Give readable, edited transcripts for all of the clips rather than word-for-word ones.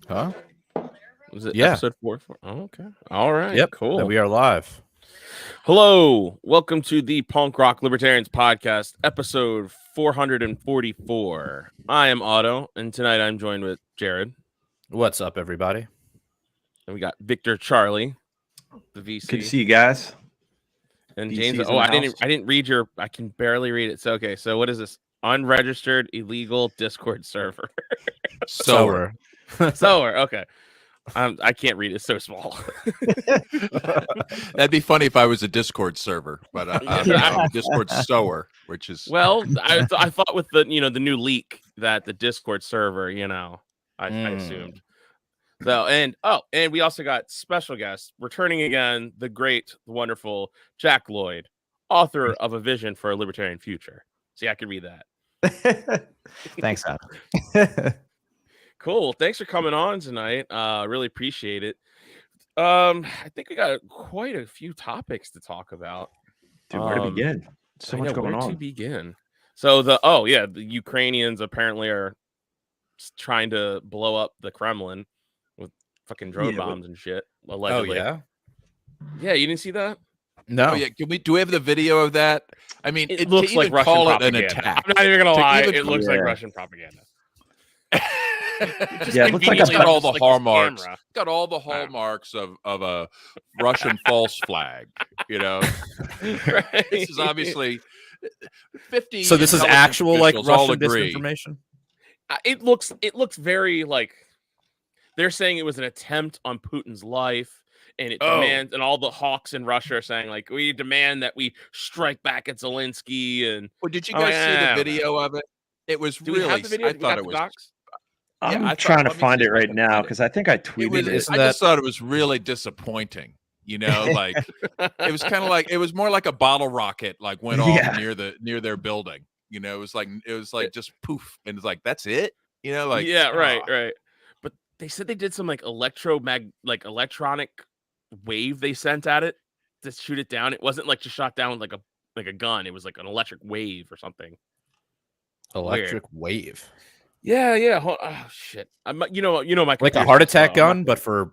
Huh? Was it Yeah. episode 4? Oh, okay. All right. Yep. Cool. That we are live. Hello. Welcome to the Punk Rock Libertarians podcast, episode 444. I am Otto, and tonight I'm joined with Jared. What's up, everybody? And we got Victor Charlie, the VC. Good to see you guys. And VC's James. in Oh, the I house. didn't read your. I can barely read it. So okay. So what is this? Unregistered illegal Discord server. Sower. Sower. Okay. I can't read it. It's so small. That'd be funny if I was a Discord server, but I'm a Discord sower, which is well. I thought with the the new leak that the Discord server, I assumed. So and we also got special guests returning again, the great, the wonderful Jack Lloyd, author of A Vision for a Libertarian Future. See, I can read that. Thanks, Adam. Cool. Thanks for coming on tonight. Really appreciate it. I think we got quite a few topics to talk about. Dude, where to begin? So much going on. To begin? So the Ukrainians apparently are trying to blow up the Kremlin with fucking drone bombs and shit. Allegedly. Oh, yeah? Yeah, you didn't see that? No. Oh yeah, do we have the video of that? I mean, It looks like Russian call it propaganda. an attack. I'm not even gonna lie. even It looks like Russian propaganda. Yeah, it looks like It's got all the this hallmarks. camera. Got all the hallmarks of a Russian false flag. Right. This is obviously 50. So this is intelligence actual like officials all Russian agree. disinformation? It looks very like they're saying it was an attempt on Putin's life, and it demands, and all the hawks in Russia are saying like we demand that we strike back at Zelensky. And Well, did you guys see the video of it? It was do we really. have the video? I thought it was. I'm I trying to let me find see it if I right can now find it. because I think I tweeted it. I just thought it was really disappointing. Like it was kind of like it was more like a bottle rocket like went off near their building. It was like just poof, and it's like that's it. Right. But they said they did some like electronic wave they sent at it to shoot it down. It wasn't like just shot down with like a gun. It was like an electric wave or something. Electric wave. Yeah. Oh shit. My Like a heart attack gun, but for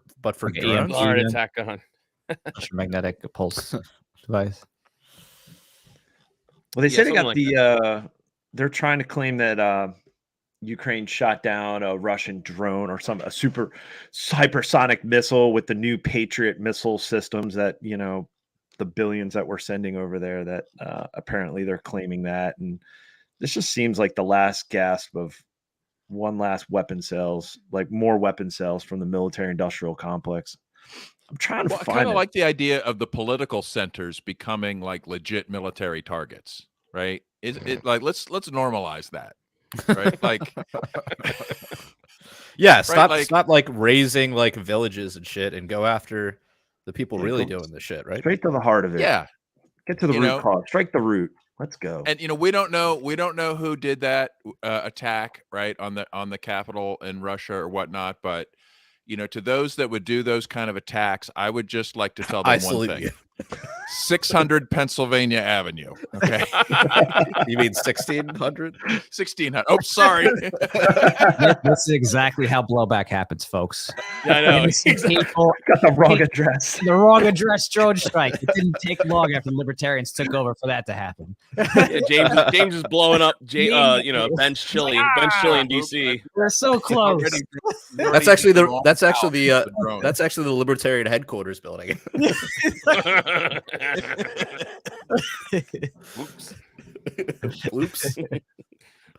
drones? heart attack gun. Magnetic pulse device. Well, they said they something got like they're trying to claim that Ukraine shot down a Russian drone or a super hypersonic missile with the new Patriot missile systems that the billions that we're sending over there. That apparently they're claiming that, and this just seems like the last gasp of one last weapon sales, like more weapon sales from the military-industrial complex. I'm trying to I find kind of it. like the idea of the political centers becoming like legit military targets, right? Is it like let's normalize that, right? Like, Yeah, stop like- stop like raising like villages and shit and go after the people really doing the shit, right? Straight to the heart of it. yeah, Get to the root cause. Strike the root. Let's go. and we don't know who did that attack, right, on the capital in Russia or whatnot, but to those that would do those kind of attacks, I would just like to tell them one salute thing. you. 600 Pennsylvania Avenue. Okay. You mean 1600? 1600. Oh, sorry. This is exactly how blowback happens, folks. Yeah, I know. Innocent people, Got the wrong address. the wrong address drone strike. It didn't take long after libertarians took over for that to happen. Yeah, James is blowing up. Bench Chili in DC. We're so close. That's actually the Libertarian headquarters building. Oops. Oops.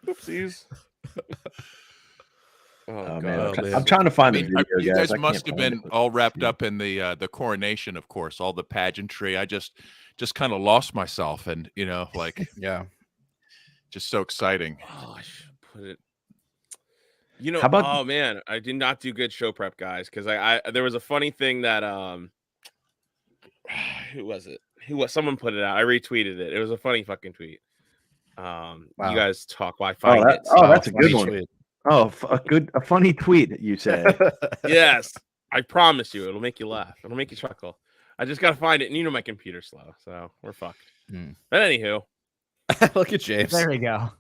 Oopsies. Oh, God. man. I'm trying to find the I mean, video, you guys. guys I must can't have find been it. all wrapped up in the coronation, of course, all the pageantry. I just kind of lost myself, and Yeah. just so exciting. Oh, I should put it. How about- oh man, I did not do good show prep, guys, because I there was a funny thing that who was it? Someone put it out. I retweeted it. It was a funny fucking tweet. Wow. You guys talk while I find it. That's a good funny one. tweet. Oh, a funny tweet you said. Yes, I promise you, it'll make you laugh. It'll make you chuckle. I just gotta find it, and my computer's slow, so we're fucked. Hmm. But anywho, Look at James. There we go.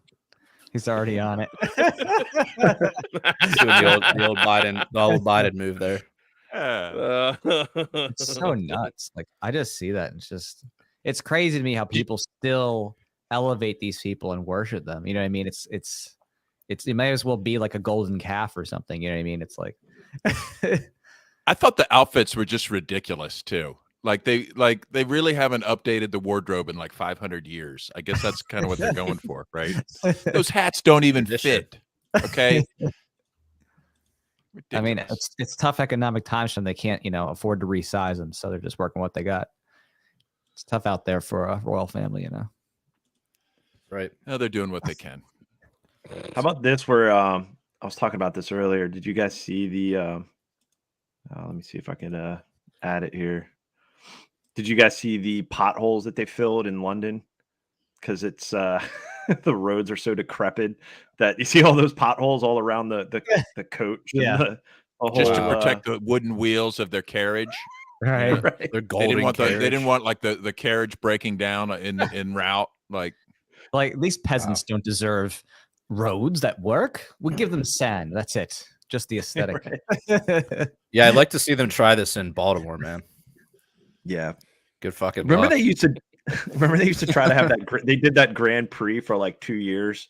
He's already on it. He's doing the old Biden move there. It's so nuts. Like I just see that. And it's crazy to me how people still elevate these people and worship them. You know what I mean? It may as well be like a golden calf or something. You know what I mean? It's like I thought the outfits were just ridiculous too. Like they really haven't updated the wardrobe in like 500 years. I guess that's kind of what they're going for, right? Those hats don't even fit. Okay. I mean, it's tough economic times when they can't, afford to resize them, so they're just working what they got. It's tough out there for a royal family, Right. No, they're doing what they can. How about this? Where I was talking about this earlier. Did you guys see the? Let me see if I can add it here. Did you guys see the potholes that they filled in London? Because it's the roads are so decrepit that you see all those potholes all around the coach. Yeah. Just to protect the wooden wheels of their carriage. Right. Right. They're golden. They didn't want like the carriage breaking down in route. Like these peasants don't deserve roads that work. We give them sand. That's it. Just the aesthetic. Right. Yeah, I'd like to see them try this in Baltimore, man. Yeah. Good fucking. Remember they used to try to have that. They did that Grand Prix for like 2 years,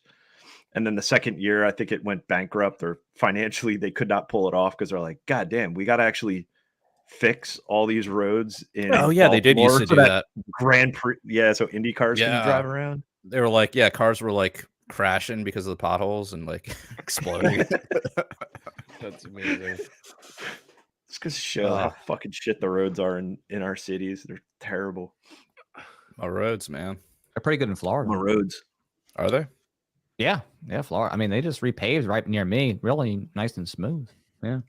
and then the second year, I think it went bankrupt, or financially they could not pull it off because they're like, God damn, we got to actually fix all these roads in. Oh yeah, they did used to do that Grand Prix. Yeah, so Indy cars can drive around. They were like, yeah, cars were like crashing because of the potholes and like exploding. That's amazing. It's because show how fucking shit the roads are in our cities. They're terrible. My roads, man. They're pretty good in Florida. My roads. Are they? Yeah, Florida. I mean, they just repaved right near me. Really nice and smooth. Yeah.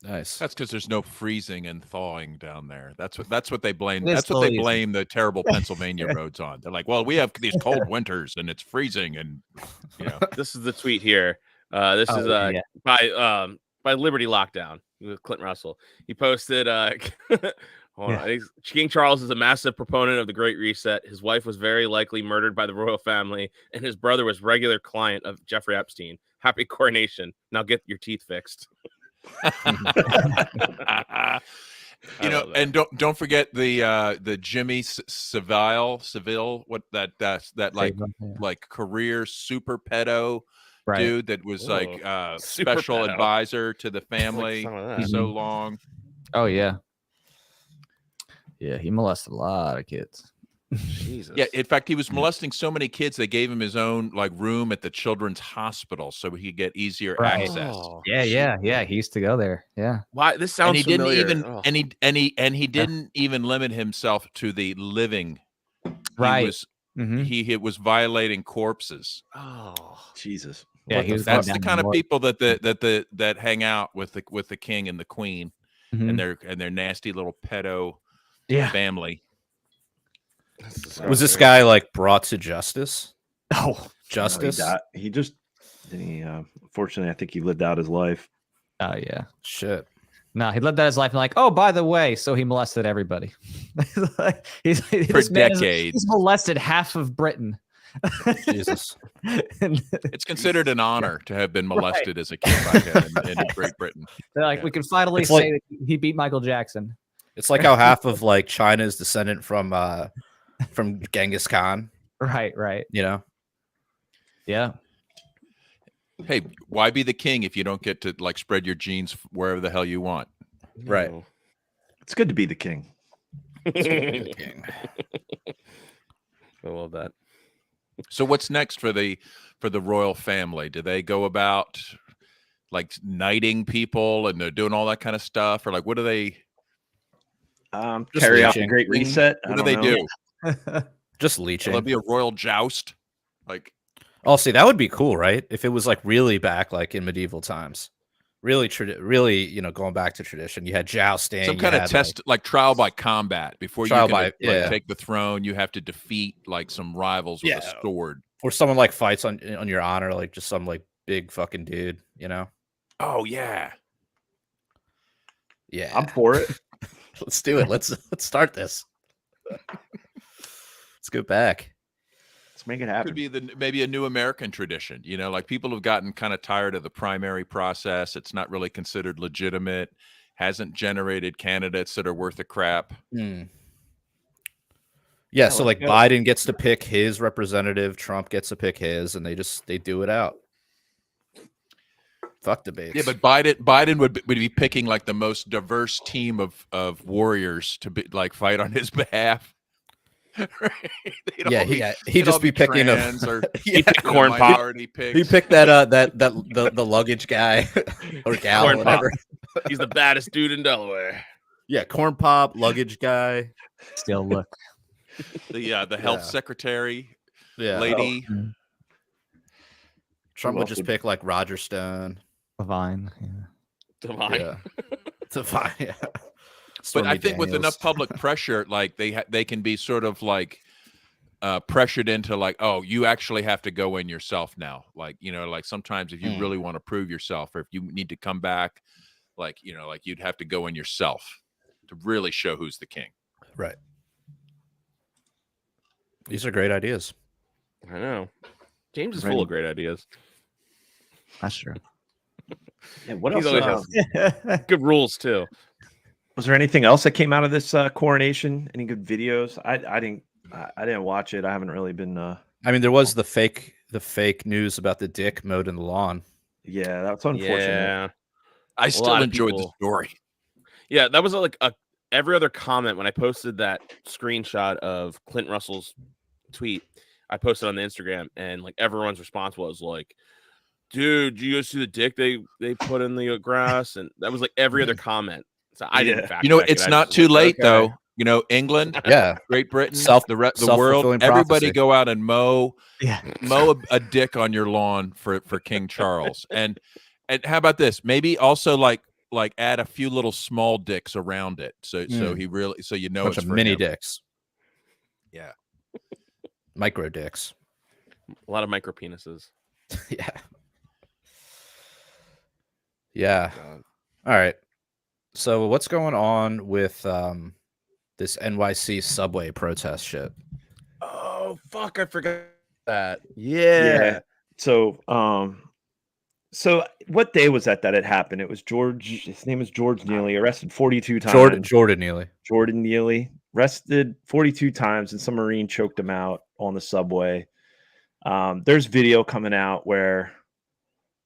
Nice. that's because there's no freezing and thawing down there. That's what they blame. It is That's what they totally blame the terrible Pennsylvania roads on. They're like, well, we have these cold winters and it's freezing, and This is the tweet here. This is by Liberty Lockdown with Clinton Russell. He posted hold on. King Charles is a massive proponent of the Great Reset. His wife was very likely murdered by the royal family, and his brother was regular client of Jeffrey Epstein. Happy coronation. Now get your teeth fixed. And don't forget the Jimmy Seville, what that like career super pedo dude that was like special pedo. Advisor to the family Like so long. Oh yeah. Yeah, he molested a lot of kids. Jesus. Yeah, in fact, he was molesting so many kids they gave him his own like room at the children's hospital so he could get easier access. Oh, Yeah. He used to go there. Yeah. Why this sounds And he familiar. didn't even didn't even limit himself to the living. Right. He was violating corpses. Oh, Jesus. Yeah, That's the kind of people that hang out with the king and the queen and their nasty little pedo family. Was this guy like brought to justice? Oh, justice. No, unfortunately, I think he lived out his life. Oh yeah. Shit. No, he lived out his life and like, oh, by the way, so he molested everybody. For decades. He's molested half of Britain. Jesus. It's considered an honor to have been molested as a kid by him in Great Britain. They're like, we can finally say that he beat Michael Jackson. It's like how half of like China is descendant from Genghis Khan. Right. You know? Yeah. Hey, why be the king if you don't get to like spread your genes wherever the hell you want? Right. It's good to be the king. I love that. So what's next for the royal family? Do they go about like knighting people and they're doing all that kind of stuff, or like what do they carry out the Great Reset? What do they do? Just leeching. Will there be a royal joust? Like, oh, see, that would be cool, right? If it was like really back, like in medieval times, really, going back to tradition. You had jousting, some kind of test, like trial by combat. Before you can take the throne, you have to defeat like some rivals with a sword, or someone like fights on your honor, like just some like big fucking dude, you know? Oh yeah, I'm for it. Let's do it. Let's start this. Let's go back. Let's make it happen. Could be maybe a new American tradition. You know, like people have gotten kind of tired of the primary process. It's not really considered legitimate. Hasn't generated candidates that are worth a crap. Yeah, Yeah, so let's like go. Biden gets to pick his representative, Trump gets to pick his, and they do it out. Fuck debates. Yeah, but Biden would be picking like the most diverse team of warriors to be like fight on his behalf. He'd just be picking trans or He picked corn pop. minority picks. He picked that the luggage guy or gal, Corn whatever. He's the baddest dude in Delaware. Yeah, corn pop, luggage guy. Still look. the health secretary Yeah, lady. Trump Who would else just would- pick like Roger Stone. Divine. Yeah. Divine. Yeah, Divine. Yeah. But Stormy I think with Daniels. enough public pressure, like they can be sort of like pressured into like, oh, you actually have to go in yourself now. Like, you know, like sometimes if you really want to prove yourself, or if you need to come back, like, you know, like you'd have to go in yourself to really show who's the king. Right. These are great ideas. I know. James is Ready. full of great ideas. That's true. Yeah, what He's else? always has good rules too. Was there anything else that came out of this coronation? Any good videos? I didn't watch it. I haven't really been. I mean, there was the fake news about the dick mowed in the lawn. Yeah, that's unfortunate. Yeah. I lot still of enjoyed the people- story. Yeah, that was like every other comment when I posted that screenshot of Clint Russell's tweet. I posted on the Instagram, and like everyone's response was like, "Dude, did you guys see the dick they put in the grass?" And that was like every other comment. So I didn't. Fact You know, check it. it's I not just too was like, late okay. though. You know, England, Yeah, Great Britain, the Self-fulfilling world, everybody prophecy. go out and mow Yeah. a dick on your lawn for King Charles. And how about this? Maybe also like add a few little small dicks around it. So he really, so you know, bunch it's of for mini him. dicks, Yeah. micro dicks. A lot of micro penises. Yeah. Yeah. All right. So what's going on with this NYC subway protest shit? Oh fuck! I forgot that. Yeah. So so what day was that it happened? It was George. His name is George Neely, arrested 42 times. Jordan Neely. Jordan Neely arrested 42 times, and some Marine choked him out on the subway. There's video coming out where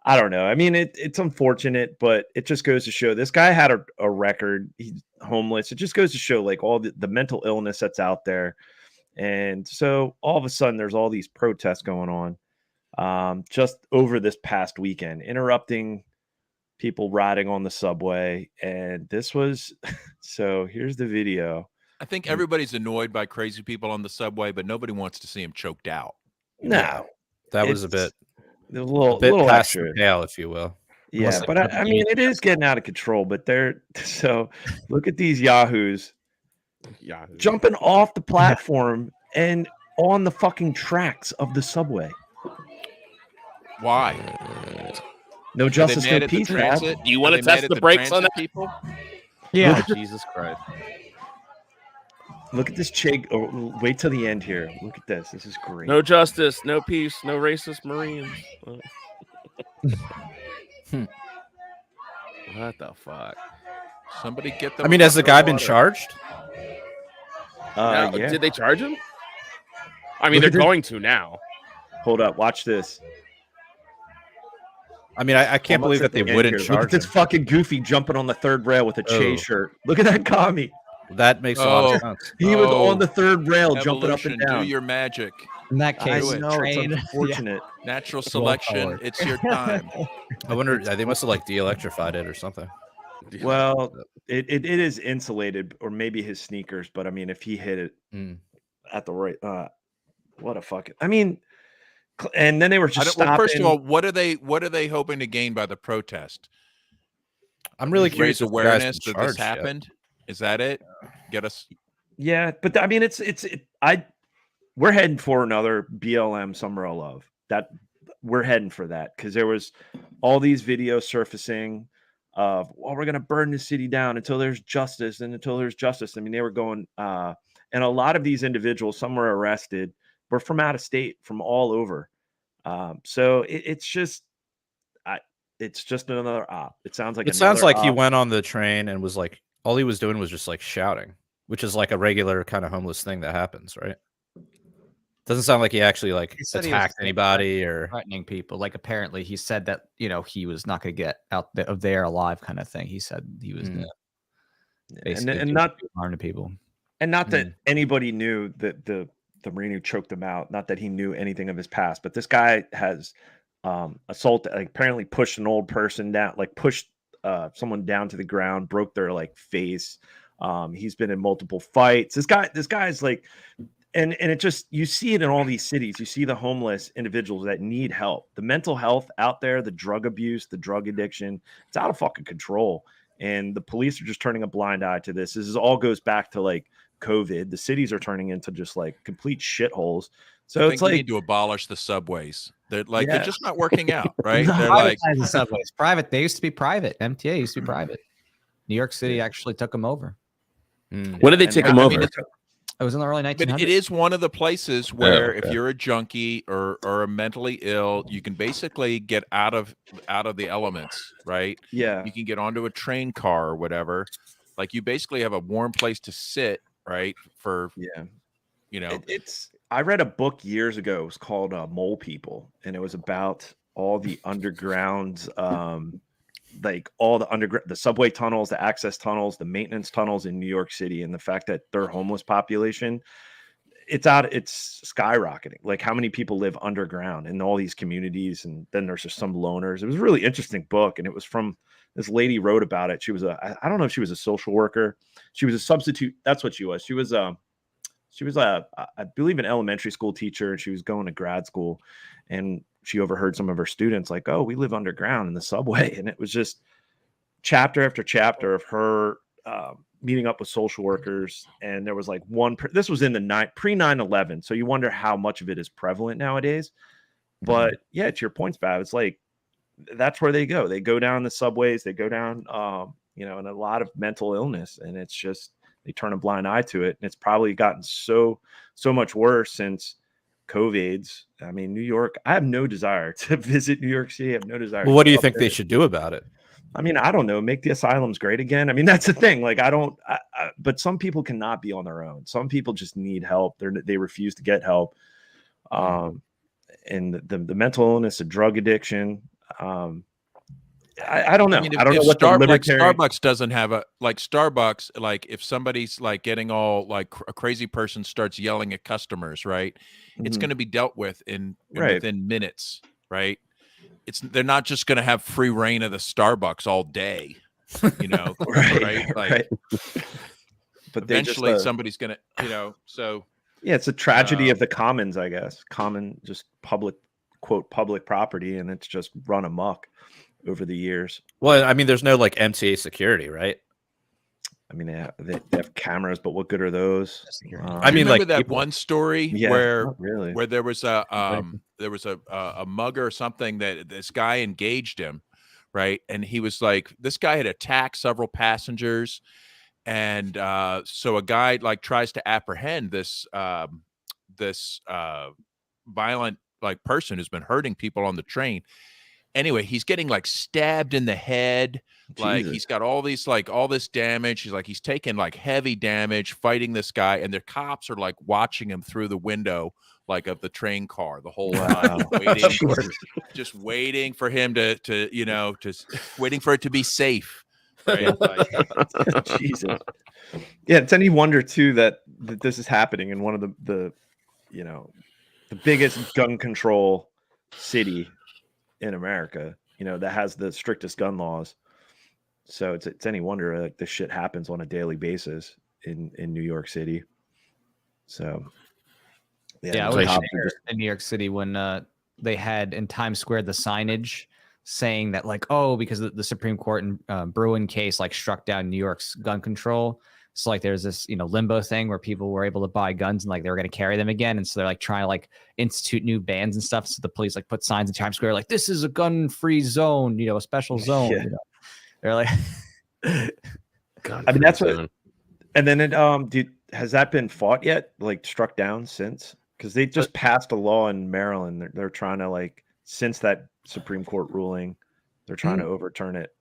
I don't know. I mean, it's unfortunate, but it just goes to show this guy had a record. He's homeless. It just goes to show like all the mental illness that's out there. And so all of a sudden there's all these protests going on just over this past weekend, interrupting people riding on the subway. And this was so here's the video. I think everybody's annoyed by crazy people on the subway, but nobody wants to see him choked out. No, That was a bit little past extra. the pale, if you will. Yeah, Almost but like I mean, it is getting out of control. But so look at these yahoos Yeah. jumping off the platform and on the fucking tracks of the subway. Why? No Are they justice, mad no at the peace, man. transit? Do you want Are to they mad test at the brakes on transit that? people? Yeah. Oh, Jesus Christ. Look at this chick. Oh, wait till the end here. Look at this. This is great. No justice, no peace, no racist Marines. What the fuck? Somebody get them. I mean, a has the bucket of guy been water. charged? Now, Yeah. Did they charge him? I mean, Look at they're this- going to now. Hold up. Watch this. I mean, I can't Almost believe at that they the end wouldn't here. Look charge at this him. fucking goofy jumping on the third rail with a Oh. Che shirt. Look at that commie. That makes a lot of Oh. sense. He was Oh. on the third rail jumping up Evolution, and down. do your magic. In that I case, know, it's train. unfortunate. Natural Roll selection. forward. It's your time. I wonder. They must have like de-electrified it or something. Well, it is insulated, or maybe his sneakers. But I mean, if he hit it Mm. at the right, what a fucking. I mean, and then they were just stopping. Well, first of all, what are they hoping to gain by the protest? I'm really curious Raise if the guy's awareness been that this charged yet. happened. Is that it? Get us. Yeah, but I mean, we're heading for another BLM Summer of Love. That we're heading for that because there was all these videos surfacing of, well, we're going to burn the city down until there's justice and until there's justice. I mean, they were going, and a lot of these individuals, some were arrested, were from out of state, from all over. So it's just another op. It sounds like It sounds another like he op. went on the train and was like, all he was doing was just like shouting, which is like a regular kind of homeless thing that happens, right? Doesn't sound like he actually like He said he was attacked anybody or threatening people. Like apparently he said that, you know, he was not going to get out of there alive kind of thing. He said he was going to basically and do not harm to people. And not that anybody knew that the Marine who choked him out, not that he knew anything of his past, but this guy has assaulted, like apparently pushed an old person down, like pushed someone down to the ground, broke their like face. He's been in multiple fights. This guy's like, and it just, you see it in all these cities. You see the homeless individuals that need help. The mental health out there, the drug abuse, the drug addiction, it's out of fucking control. And the police are just turning a blind eye to this. This all goes back to like COVID. The cities are turning into just like complete shitholes. So it's we like need to abolish the subways. They're like they're just not working out, right? No. They're like the subways. Private. They used to be private. MTA used to be private. New York City actually took them over. When did they take them over? It was in the early 1900s. But it is one of the places where if you're a junkie or a mentally ill, you can basically get out of the elements, right? Yeah. You can get onto a train car or whatever. Like you basically have a warm place to sit, right? For you know, I read a book years ago. It was called Mole People, and it was about all the underground like all the underground, the subway tunnels, the access tunnels, the maintenance tunnels in New York City, and the fact that their homeless population, it's skyrocketing. Like how many people live underground in all these communities, and then there's just some loners. It was a really interesting book, and it was from this lady wrote about it. She was I don't know if she was a social worker. She was a substitute. That's what she was. She was I believe an elementary school teacher, and she was going to grad school, and she overheard some of her students like, "Oh, we live underground in the subway," and it was just chapter after chapter of her meeting up with social workers. And there was like this was in the pre 9/11, so you wonder how much of it is prevalent nowadays. But yeah, to your points, Bav, it's like that's where they go. They go down the subways. They go down, and a lot of mental illness, and it's just they turn a blind eye to it. And it's probably gotten so much worse since COVID's. I mean, New York, I have no desire to visit New York City. I have no desire. Well, what do you think they should do about it? I mean, I don't know. Make the asylums great again. I mean, that's the thing. Like, but some people cannot be on their own. Some people just need help. They refuse to get help. And the mental illness, the drug addiction. I don't know. I don't know what the libertarian... Starbucks doesn't have Starbucks. Like if somebody's like getting all like a crazy person starts yelling at customers, right? It's going to be dealt with within minutes, right? They're not just going to have free reign of the Starbucks all day, right? Like, but eventually somebody's going to, so. Yeah, it's a tragedy of the commons, I guess. Just public property, and it's just run amok over the years. Well, I mean, there's no like MTA security, right? I mean, they have cameras, but what good are those? I mean, remember that one story where there was a mugger or something that this guy engaged him, right? And he was like, this guy had attacked several passengers, and so a guy like tries to apprehend this violent like person who's been hurting people on the train. Anyway, he's getting like stabbed in the head. Like he's got all this damage. He's taking like heavy damage fighting this guy, and the cops are like watching him through the window like of the train car the whole time, just waiting for him to waiting for it to be safe. Right? Jesus. Yeah, it's any wonder too that this is happening in one of the biggest gun control city in America, that has the strictest gun laws. So it's any wonder like this shit happens on a daily basis in New York City. So I was there in New York City when they had in Times Square the signage saying that like, because the Supreme Court in Bruin case like struck down New York's gun control. So like there's this, limbo thing where people were able to buy guns and like they were going to carry them again. And so they're like trying to like institute new bans and stuff. So the police like put signs in Times Square like, this is a gun-free zone, a special zone. Yeah. They're like, I mean, that's what. And then has that been fought yet? Like struck down since? because they just passed a law in Maryland. They're trying to, like, since that Supreme Court ruling, they're trying to overturn it.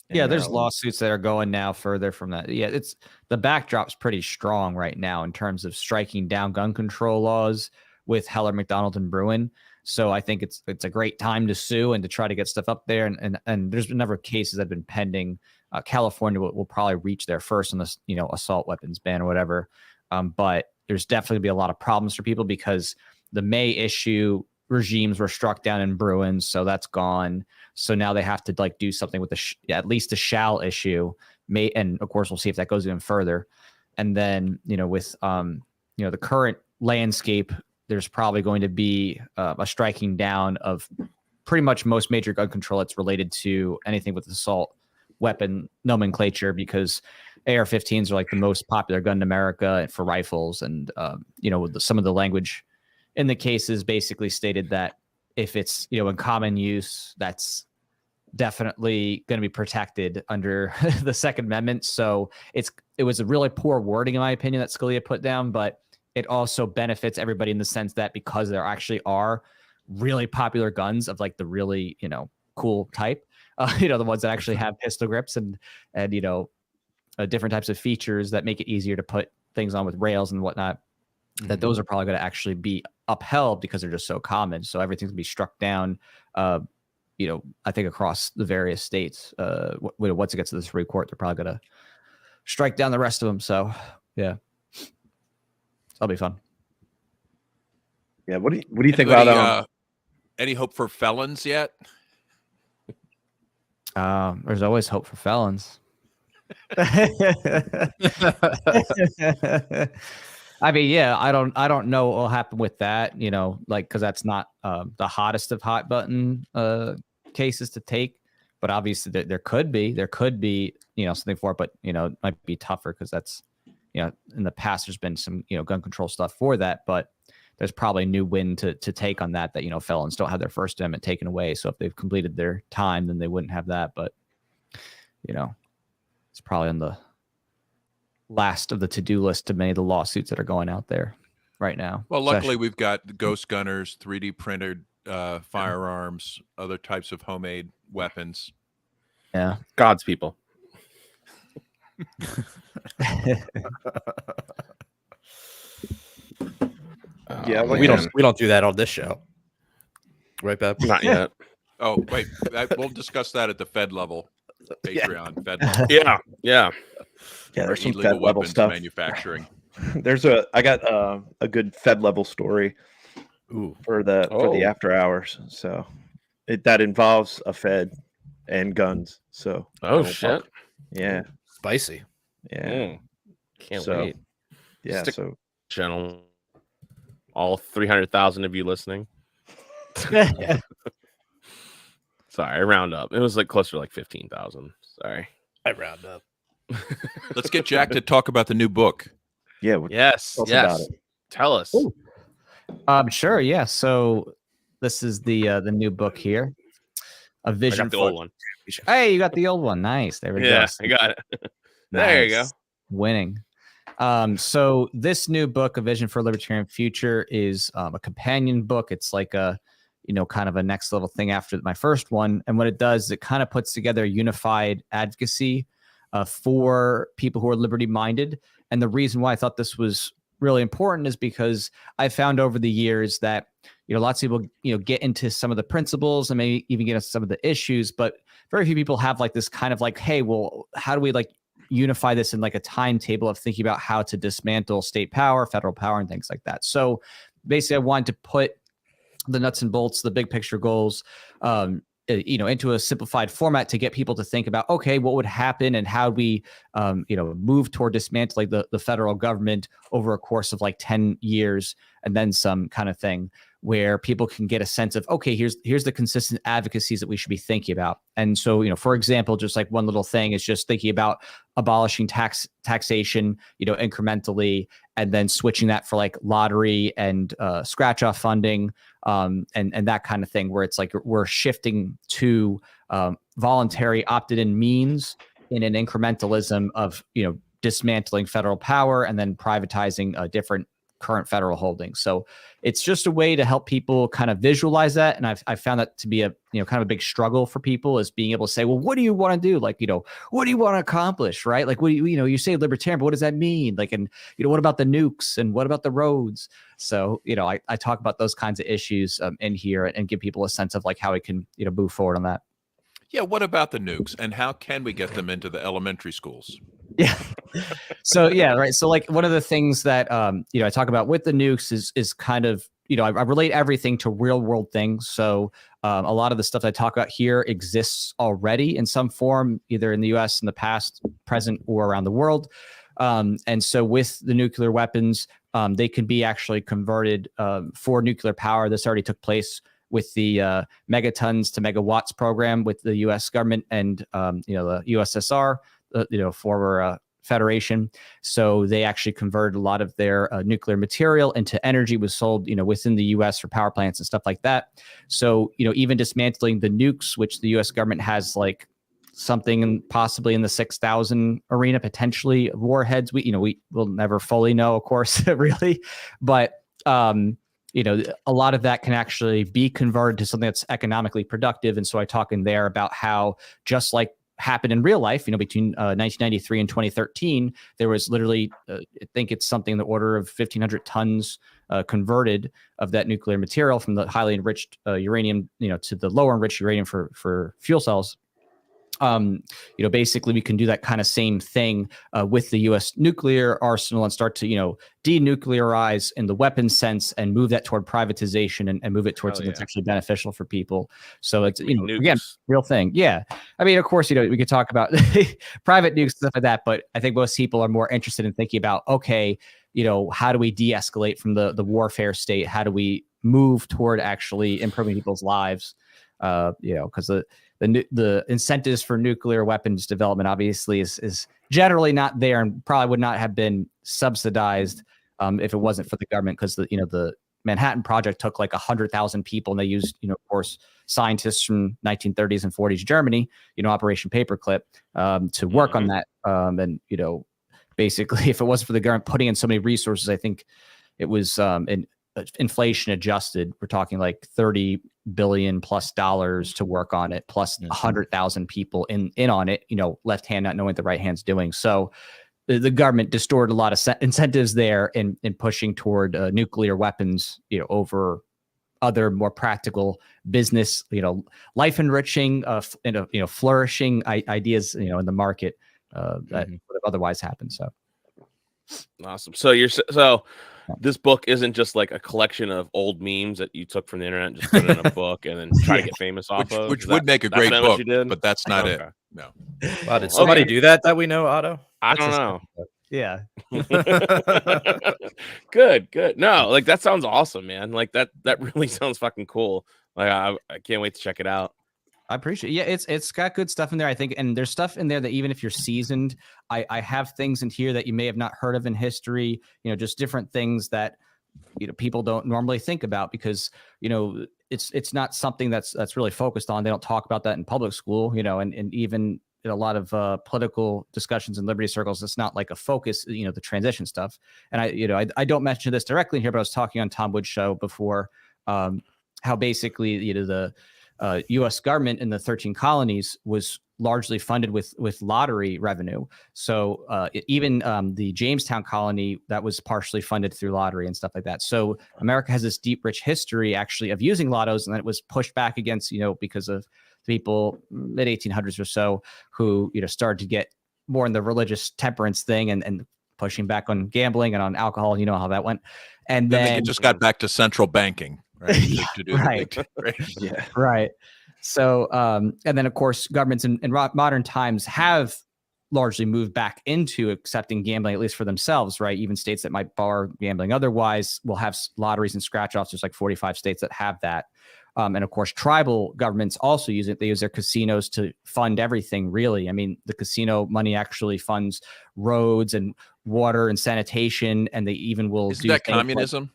Yeah, there's Maryland. lawsuits that are going now further from that. Yeah, it's the backdrop's pretty strong right now in terms of striking down gun control laws with Heller, McDonald, and Bruin. So I think it's a great time to sue and to try to get stuff up there. And there's been a number of cases that have been pending. California will probably reach there first on this, assault weapons ban or whatever. But there's definitely be a lot of problems for people because the May issue regimes were struck down in Bruin, so that's gone. So now they have to like do something with at least the shall issue. And of course we'll see if that goes even further. And then with the current landscape, there's probably going to be a striking down of pretty much most major gun control that's related to anything with assault weapon nomenclature, because AR-15s are like the most popular gun in America for rifles, and some of the language in the cases basically stated that if it's in common use, that's definitely going to be protected under the Second Amendment. So it was a really poor wording, in my opinion, that Scalia put down, but it also benefits everybody in the sense that because there actually are really popular guns of like the really cool type, the ones that actually have pistol grips and different types of features that make it easier to put things on with rails and whatnot. That those are probably going to actually be upheld because they're just so common. So everything's going to be struck down, I think across the various states. Once it gets to the Supreme Court, they're probably going to strike down the rest of them. So, yeah. That'll be fun. Yeah. What do you think about any hope for felons yet? There's always hope for felons. I mean, yeah, I don't know what will happen with that, because that's not the hottest of hot button cases to take. But obviously there could be something for it, but it might be tougher because that's in the past there's been some gun control stuff for that, but there's probably a new win to take on that felons don't have their First Amendment taken away. So if they've completed their time, then they wouldn't have that. But it's probably on the last of the to-do list to many of the lawsuits that are going out there right now. Well, luckily we've got the ghost gunners, 3D printed firearms, other types of homemade weapons. Yeah, God's people. Yeah, we don't do that on this show, right, Beb? Not yet. Oh, wait, we'll discuss that at the Fed level, Patreon. Fed level. Yeah. There's some illegal Fed level weapons stuff. manufacturing. I got a good Fed level story for the after hours. So that involves a Fed and guns. So shit. Yeah. Spicy. Yeah. Can't wait. Yeah. So channel, all 300,000 of you listening. Sorry, I round up. It was like closer to like 15,000. Sorry, I round up. Let's get Jack to talk about the new book. Yeah. Yes. About it. Tell us. Sure. Yeah. So this is the new book here. A vision. I got the old one. Hey, you got the old one. Nice. There we go. Yeah, I got it. There you go. Winning. So this new book, A Vision for a Libertarian Future, is a companion book. It's like a, kind of a next level thing after my first one. And what it does is it kind of puts together a unified advocacy for people who are liberty minded. And the reason why I thought this was really important is because I found over the years that, lots of people, get into some of the principles and maybe even get into some of the issues, but very few people have like this kind of like, hey, well, how do we like unify this in like a timetable of thinking about how to dismantle state power, federal power, and things like that. So basically I wanted to put the nuts and bolts, the big picture goals, into a simplified format to get people to think about, okay, what would happen and how we, move toward dismantling the federal government over a course of like 10 years and then some kind of thing, where people can get a sense of, okay, here's the consistent advocacies that we should be thinking about. And so, for example, just like one little thing is just thinking about abolishing taxation, incrementally, and then switching that for like lottery and scratch off funding, and that kind of thing, where it's like we're shifting to voluntary opted in means in an incrementalism of, dismantling federal power and then privatizing different current federal holdings. So it's just a way to help people kind of visualize that. And I've found that to be a, kind of a big struggle for people, is being able to say, well, what do you want to do? Like, what do you want to accomplish? Right. Like, what do you say libertarian, but what does that mean? Like, and, what about the nukes and what about the roads? So, I talk about those kinds of issues in here and give people a sense of like how we can, move forward on that. Yeah. What about the nukes, and how can we get them into the elementary schools? Yeah. So yeah, right. So like one of the things that I talk about with the nukes is kind of, I relate everything to real world things. So a lot of the stuff that I talk about here exists already in some form, either in the US in the past, present, or around the world. And so with the nuclear weapons, they can be actually converted for nuclear power. This already took place with the megatons to megawatts program with the US government and the USSR. Former Federation. So they actually converted a lot of their nuclear material into energy, was sold, within the US for power plants and stuff like that. So, even dismantling the nukes, which the US government has like something possibly in the 6,000 arena, potentially warheads. We will never fully know, of course, really. But, a lot of that can actually be converted to something that's economically productive. And so I talk in there about how, just like happened in real life, between 1993 and 2013, there was literally, I think it's something in the order of 1,500 tons converted of that nuclear material from the highly enriched uranium, to the lower enriched uranium for fuel cells. Basically we can do that kind of same thing with the U.S. nuclear arsenal and start to, denuclearize in the weapons sense and move that toward privatization and move it towards something that's actually beneficial for people. So it's, again, real thing. Yeah. I mean, of course, we could talk about private nukes, stuff like that, but I think most people are more interested in thinking about, okay, how do we de-escalate from the warfare state? How do we move toward actually improving people's lives? Because the incentives for nuclear weapons development obviously is generally not there, and probably would not have been subsidized if it wasn't for the government, because the Manhattan Project took like 100,000 people, and they used, of course, scientists from 1930s and 40s Germany, Operation Paperclip, to work on that. And basically, if it wasn't for the government putting in so many resources, I think it was inflation adjusted, we're talking like $30 billion plus to work on it, plus 100,000 people in on it, left hand not knowing what the right hand's doing. So the government distorted a lot of incentives there in pushing toward nuclear weapons, over other more practical business, life enriching, flourishing ideas, in the market that would have otherwise happened. So awesome. So this book isn't just like a collection of old memes that you took from the internet and just put it in a book and then try to get famous off of. Which would make a great book, but that's not it. No. Wow, did somebody do that we know, Otto? I don't know. Yeah. Good. No, like that sounds awesome, man. Like that really sounds fucking cool. Like I can't wait to check it out. I appreciate it. Yeah, it's got good stuff in there, I think. And there's stuff in there that even if you're seasoned, I have things in here that you may have not heard of in history, just different things that, people don't normally think about, because, it's not something that's really focused on. They don't talk about that in public school, and even in a lot of political discussions in liberty circles, it's not like a focus, the transition stuff. And I don't mention this directly here, but I was talking on Tom Wood's show before, how basically, the U.S. government in the 13 colonies was largely funded with lottery revenue. So even the Jamestown colony, that was partially funded through lottery and stuff like that. So America has this deep, rich history actually of using lottos, and then it was pushed back against, because of people mid 1800s or so who, started to get more in the religious temperance thing and pushing back on gambling and on alcohol. You know how that went. And then it just got back to central banking. Right. To do right. Yeah. Right. So, and then of course, governments in modern times have largely moved back into accepting gambling, at least for themselves, right? Even states that might bar gambling otherwise will have lotteries and scratch-offs. There's like 45 states that have that. And of course, tribal governments also use it. They use their casinos to fund everything, really. I mean, the casino money actually funds roads and water and sanitation, and they even will do that communism?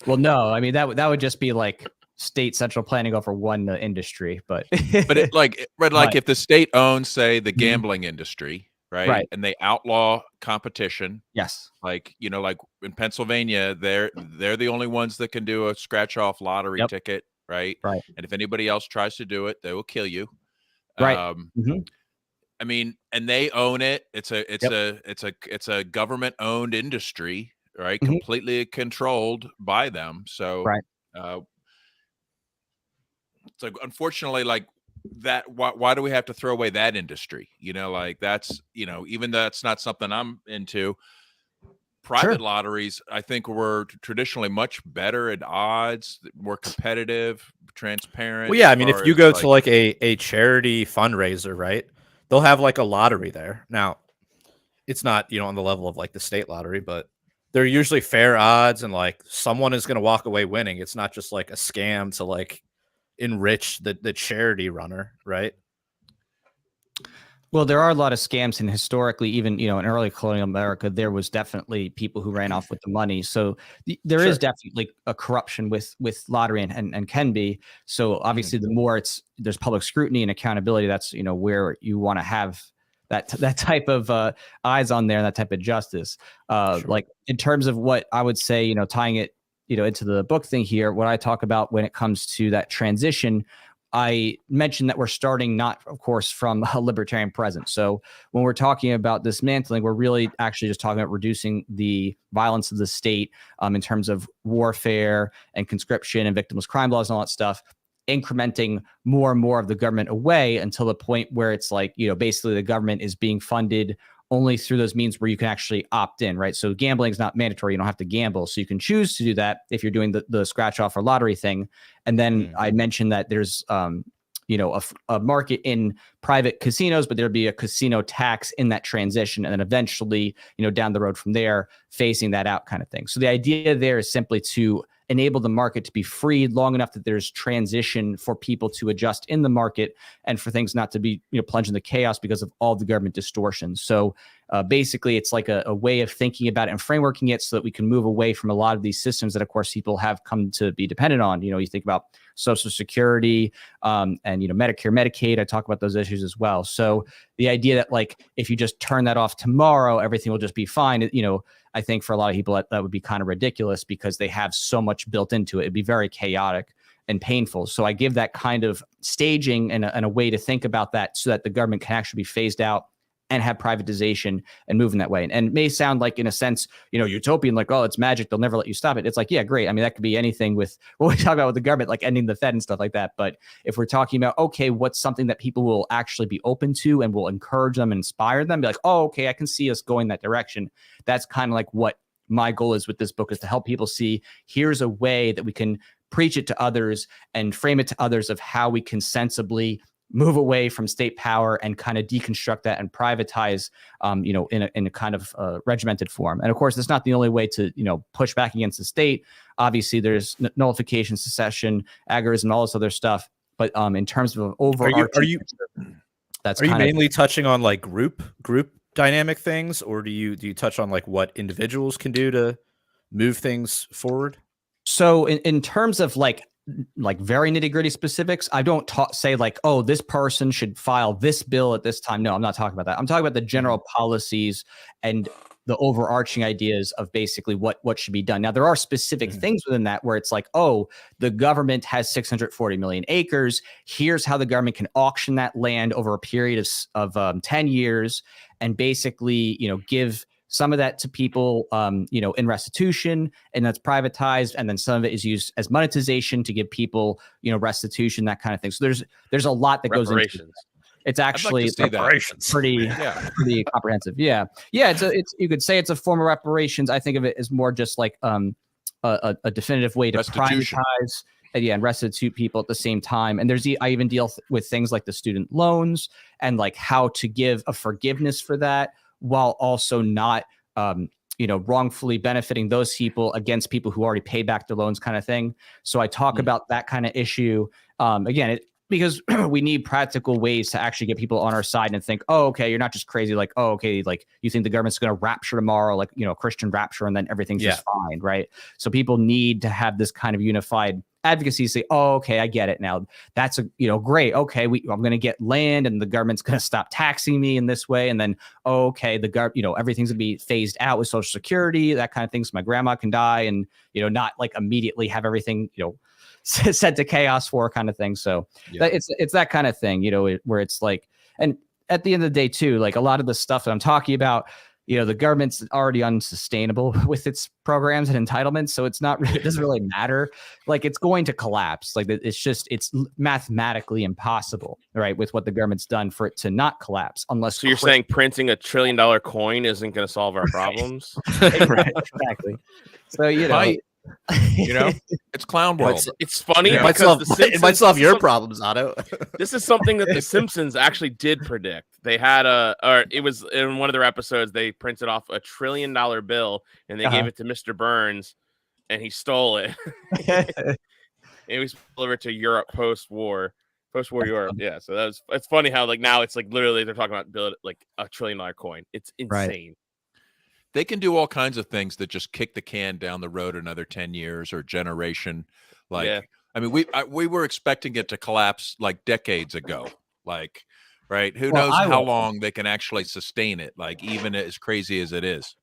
Well, no, I mean, that would just be like state central planning over one industry, but if the state owns, say, the gambling industry, right? And they outlaw competition. Yes. Like, like in Pennsylvania, they're the only ones that can do a scratch off lottery ticket, right? Right. And if anybody else tries to do it, they will kill you. Right. I mean, and they own it. It's a government owned industry, right? Completely controlled by them. So, so unfortunately, like that, why do we have to throw away that industry? Like that's, even though that's not something I'm into. Private lotteries, I think, were traditionally much better at odds, more competitive, transparent. Well, yeah, I mean, if you go to like a charity fundraiser, right? They'll have like a lottery there. Now, it's not, on the level of like the state lottery, but they're usually fair odds and like someone is going to walk away winning. It's not just like a scam to like enrich the charity runner, right? Well, there are a lot of scams, and historically, even in early colonial America, there was definitely people who ran off with the money. So there is definitely a corruption with lottery and can be. So obviously, the more there's public scrutiny and accountability, that's where you want to have that type of eyes on there, and that type of justice. Like in terms of what I would say, tying it into the book thing here, what I talk about when it comes to that transition. I mentioned that we're starting not, of course, from a libertarian presence. So when we're talking about dismantling, we're really actually just talking about reducing the violence of the state in terms of warfare and conscription and victimless crime laws and all that stuff, incrementing more and more of the government away until the point where it's like, basically the government is being funded only through those means where you can actually opt in, right? So gambling is not mandatory. You don't have to gamble. So you can choose to do that if you're doing the scratch off or lottery thing. And then I mentioned that there's, a market in private casinos, but there'd be a casino tax in that transition. And then eventually, down the road from there, phasing that out kind of thing. So the idea there is simply to enable the market to be freed long enough that there's transition for people to adjust in the market and for things not to be plunged into chaos because of all the government distortions. So basically, it's like a way of thinking about it and frameworking it so that we can move away from a lot of these systems that, of course, people have come to be dependent on. You think about Social Security and Medicare, Medicaid. I talk about those issues as well. So the idea that like if you just turn that off tomorrow, everything will just be fine. I think for a lot of people that would be kind of ridiculous because they have so much built into it. It'd be very chaotic and painful. So I give that kind of staging and a way to think about that so that the government can actually be phased out and have privatization and move in that way. And it may sound like, in a sense, utopian, like, oh, it's magic, they'll never let you stop it. It's like, yeah, great. I mean, that could be anything with what we talk about with the government, like ending the Fed and stuff like that. But if we're talking about, okay, what's something that people will actually be open to and will encourage them, inspire them, be like, oh, okay, I can see us going that direction. That's kind of like what my goal is with this book, is to help people see here's a way that we can preach it to others and frame it to others of how we can sensibly move away from state power and kind of deconstruct that and privatize, in a kind of regimented form. And of course, that's not the only way to, push back against the state. Obviously, there's nullification, secession, agorism, all this other stuff. But in terms of overarching, are you mainly touching on like group dynamic things, or do you touch on like what individuals can do to move things forward? So in terms of like very nitty gritty specifics, I don't say like, oh, this person should file this bill at this time. No, I'm not talking about that. I'm talking about the general policies and the overarching ideas of basically what should be done. Now, there are specific things within that where it's like, oh, the government has 640 million acres. Here's how the government can auction that land over a period of 10 years and basically, give some of that to people, in restitution, and that's privatized. And then some of it is used as monetization to give people, restitution, that kind of thing. So there's a lot that goes into it. It's actually pretty comprehensive. Yeah. It's you could say it's a form of reparations. I think of it as more just like a definitive way to privatize and restitute people at the same time. And I even deal with things like the student loans and like how to give a forgiveness for that, while also not, wrongfully benefiting those people against people who already paid back their loans, kind of thing. So I talk about that kind of issue. Because we need practical ways to actually get people on our side and think, oh, okay, you're not just crazy. Like, oh, okay, like you think the government's going to rapture tomorrow, like, Christian rapture, and then everything's just fine, right? So people need to have this kind of unified advocacy say, oh, okay, I get it now. That's great. Okay, I'm going to get land, and the government's going to stop taxing me in this way, and then okay, everything's going to be phased out with Social Security, that kind of thing, so my grandma can die, and not like immediately have everything sent to chaos for kind of thing. So it's that kind of thing, where it's like, and at the end of the day too, like a lot of the stuff that I'm talking about, the government's already unsustainable with its programs and entitlements. So it doesn't really matter. Like it's going to collapse. Like it's mathematically impossible, right? With what the government's done for it to not collapse unless. So you're saying printing $1 trillion coin isn't going to solve our problems? Right, exactly. So, it's clown world. It's funny. It might solve your problems, Otto. This is something that the Simpsons actually did predict. They had it was in one of their episodes, they printed off $1 trillion bill and they gave it to Mr. Burns and he stole it. And he was delivered to Europe post-war Europe. Yeah. So it's funny how like now it's like literally they're talking about build like $1 trillion coin. It's insane. Right. They can do all kinds of things that just kick the can down the road another 10 years or generation. I mean, we were expecting it to collapse like decades ago. Like, right? Who knows how long they can actually sustain it? Like, even as crazy as it is.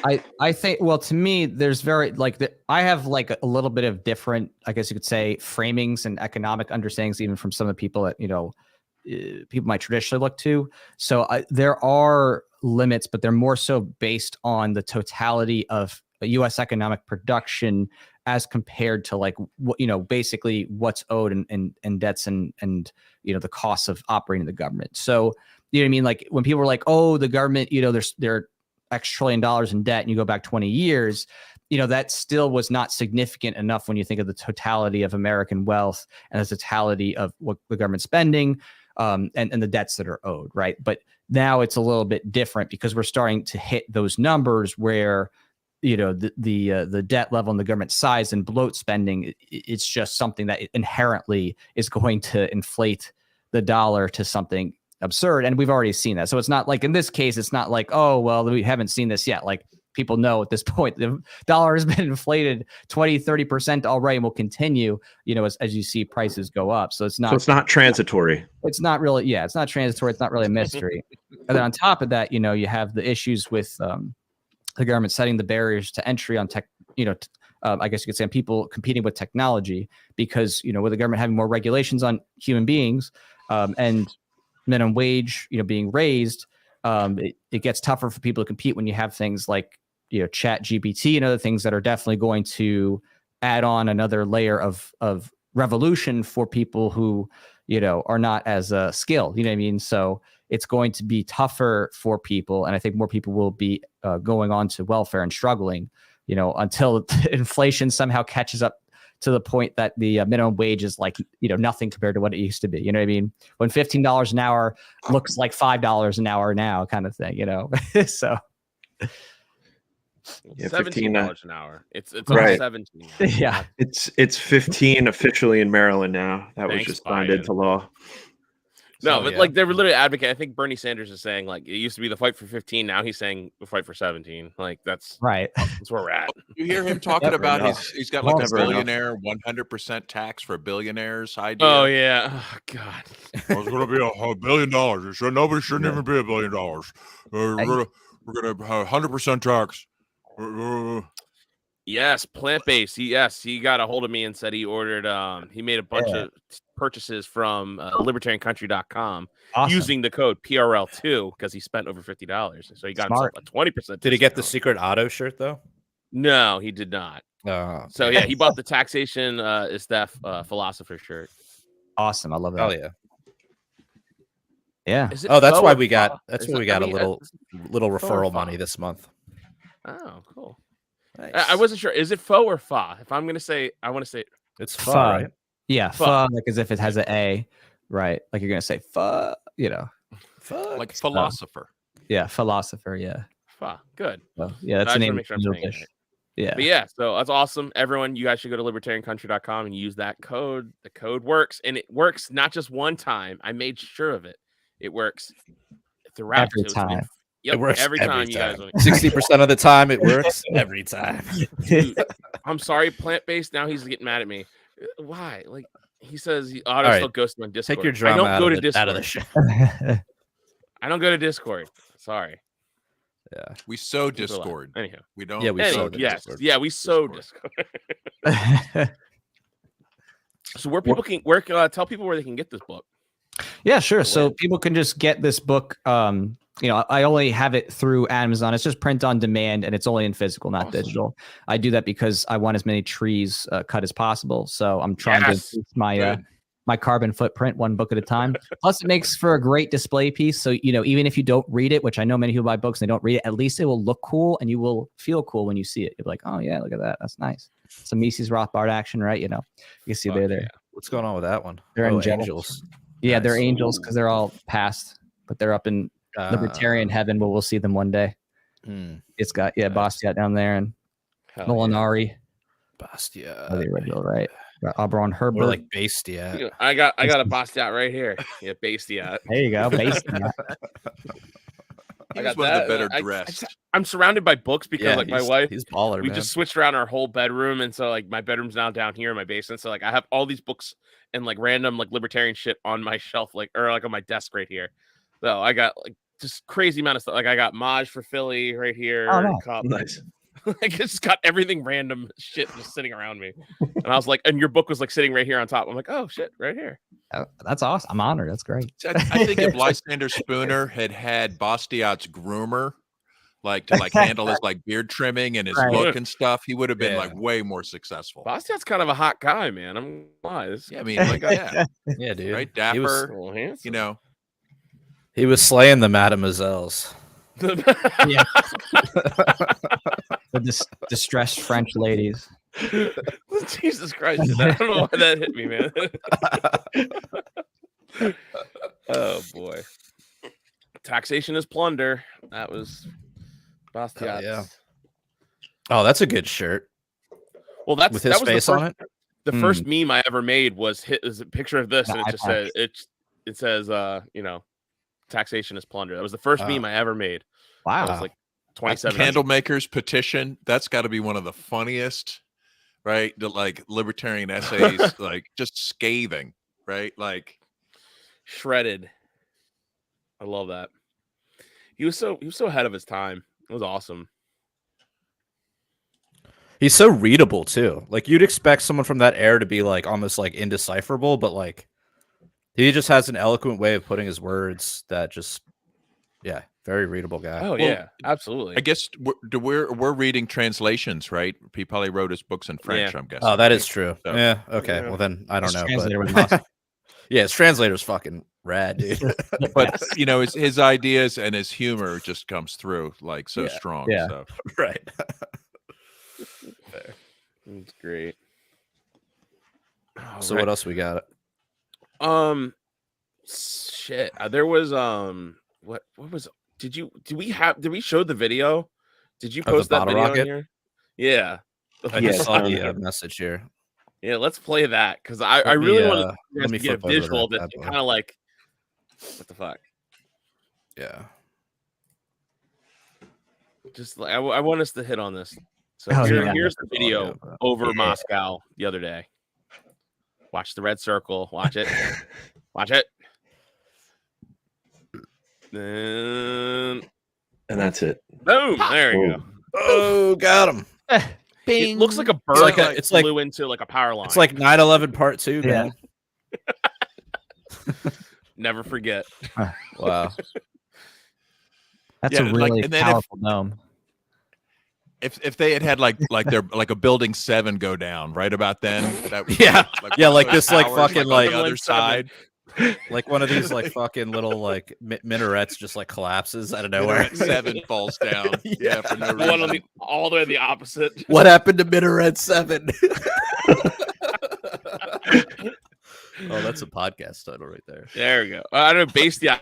I think, well, to me, there's I have like a little bit of different, I guess you could say, framings and economic understandings, even from some of the people that, people might traditionally look to. So there are limits, but they're more so based on the totality of U.S. economic production as compared to like basically what's owed and debts and the costs of operating the government. So what I mean? Like when people were like, oh, the government, they're X $1 trillion in debt, and you go back 20 years, that still was not significant enough when you think of the totality of American wealth and the totality of what the government's spending. And the debts that are owed, right? But now it's a little bit different because we're starting to hit those numbers where, the debt level and the government size and bloat spending, it's just something that inherently is going to inflate the dollar to something absurd. And we've already seen that. So it's not like, in this case, it's not like, oh, well, we haven't seen this yet. Like people know at this point, the dollar has been inflated 20-30% already and will continue, as you see prices go up. So it's not transitory. It's not really, it's not transitory. It's not really a mystery. And then on top of that, you have the issues with the government setting the barriers to entry on tech, I guess you could say on people competing with technology, because, with the government having more regulations on human beings and minimum wage, being raised, it gets tougher for people to compete when you have things like, Chat GPT and other things that are definitely going to add on another layer of revolution for people who, are not as skilled, you know what I mean? So it's going to be tougher for people. And I think more people will be going on to welfare and struggling, until inflation somehow catches up to the point that the minimum wage is like, nothing compared to what it used to be. You know what I mean? When $15 an hour looks like $5 an hour now, kind of thing, so. Yeah, $17 an hour. It's right. 17. Yeah, it's 15 officially in Maryland now. That was just signed into law. No, but like they're literally advocating. I think Bernie Sanders is saying like it used to be the fight for 15. Now he's saying the fight for 17. Like that's right. That's where we're at. You hear him talking about he's got like a billionaire 100% tax for billionaires idea. Oh yeah. Oh, God. It's going to be $1 billion. Nobody shouldn't even be $1 billion. We're gonna have 100% tax. Yes, plant-based. He got a hold of me and said he ordered. He made a bunch of purchases from libertariancountry.com using the code PRL2 because he spent over $50. So he got himself a 20%. Did he get the secret Otto shirt though? No, he did not. Okay. So yeah, he bought the taxation is that philosopher shirt. Awesome, I love that. Oh yeah. Yeah. That's why we got. That's why we got a little referral money this month. Oh, cool. Nice. I wasn't sure. Is it faux or fa? If I'm gonna say, I want to say it's fa, right? Yeah, fa, like as if it has an A, right? Like you're gonna say fa, Fuck. Like philosopher. Yeah, philosopher. Yeah. Fa. Good. Well, yeah, that's the name. Make sure I'm saying it right. Yeah. But yeah, so that's awesome. Everyone, you guys should go to libertariancountry.com and use that code. The code works, and it works not just one time. I made sure of it. It works throughout. Every time. Yep, it works every time you guys. 60% of the time, it works every time. Dude, I'm sorry, plant-based. Now he's getting mad at me. Why? Like he says, I right. still ghost on Discord. Take your I drama don't go to out Discord. of the show. I don't go to Discord. Sorry. Yeah. We sow People are like- discord. Anyhow. We don't. Yeah, we Anyway, sow the yes. Discord. Yeah, we sow Discord. Discord. So where people can tell people where they can get this book. Yeah, sure. So when? people can just get this book. I only have it through Amazon. It's just print on demand, and it's only in physical, not Awesome. digital. I do that because I want as many trees cut as possible. So I'm trying Yes. to increase my Good. my carbon footprint one book at a time. Plus, it makes for a great display piece. So even if you don't read it, which I know many people buy books and they don't read it, at least it will look cool, and you will feel cool when you see it. You're like, oh yeah, look at that. That's nice. Some Mises Rothbard action, right? You can see Fuck they're there. yeah. What's going on with that one? They're angelic. angels. Yeah, they're Nice. angels because they're all past, but they're up in libertarian heaven, but we'll see them one day. It's got BASEDTiat down there and Hell Molinari. BASEDTiat. The original, right? Got Auberon Or Herbert. like BASEDTiat. yeah. I got a BASEDTiat right here. Yeah, BASEDTiat. There you go. BASEDTiat. He I was got one that. of the better I- dressed. I'm surrounded by books because like my wife, he's baller, we man. just switched around our whole bedroom, and so like my bedroom's now down here in my basement. So like I have all these books and like random like libertarian shit on my shelf, like or like on my desk right here. So I got like just crazy amount of stuff. Like I got Maj for Philly right here. Oh, nice. Cup. Nice. Like it's got everything random shit just sitting around me. And I was like, and your book was like sitting right here on top. I'm like, oh shit, right here. Oh, that's awesome. I'm honored. That's great. I think if Lysander Spooner had BASEDTiat's groomer, to handle his like beard trimming and his Right. look and stuff, he would have been Yeah. like way more successful. BASEDTiat's kind of a hot guy, man. I'm wise. Yeah, I mean, like, yeah, Yeah, dude. right, He was, dapper. You know, he was slaying the mademoiselles. Yeah. The distressed French ladies. Jesus Christ. I don't know why that hit me, man. Oh boy. Taxation is plunder. That was BASEDTiat. yeah. Oh, that's a good shirt. Well, that With his was face the first, on it. The first meme I ever made was a picture of this, and it just says it says taxation is plunder. That was the first meme I ever made. Wow. That was like 27. Candle makers petition. That's got to be one of the funniest, right? The like libertarian essays, like just scathing, right? Like Shredded. I love that. He was so ahead of his time. It was awesome. He's so readable too. Like you'd expect someone from that era to be like almost like indecipherable, but like he just has an eloquent way of putting his words that just, yeah, very readable guy. Oh yeah, absolutely. I guess we're reading translations, right? He probably wrote his books in French. Yeah. I'm guessing. Oh, that is right? true. So- Yeah. Okay. Yeah. Well, then I don't His know. translator was But awesome. yeah, his translator's fucking rad, dude. But you know, his ideas and his humor just comes through like so Yeah. strong. Yeah. So. Right. It's great. So what else we got? Shit. There was what was did we show the video? Did you Of the post that bottle video rocket? in here? Yeah. I Yeah, just saw it's the on message here. Yeah, let's play that because I Let me, really want let to me get a flip over to visual that that bad boy. kind of like what the fuck. Yeah. Just like I want us to hit on this. So Oh, yeah. here's the video Yeah, but- over Moscow the other day. Watch the red circle. Watch it. Watch it. Then And that's it. boom. There you go. Oh, got him. It looks like a bird like a- like it's like- flew into like a power line. It's like 9/11 Part 2, Yeah. man. never forget. Wow. That's Yeah, a like, really and then powerful dome. If they had like their like a building 7 go down right about then, that was Yeah. Yeah, one of like those this, like, towers, fucking, on like- the other side. Like one of these like fucking little like minarets just like collapses out of nowhere. Minaret 7 falls down. Yeah, for no reason. One on the all the way the opposite. What happened to Minaret 7? Oh, that's a podcast title right there. There we go. I don't know. BASEDTiat.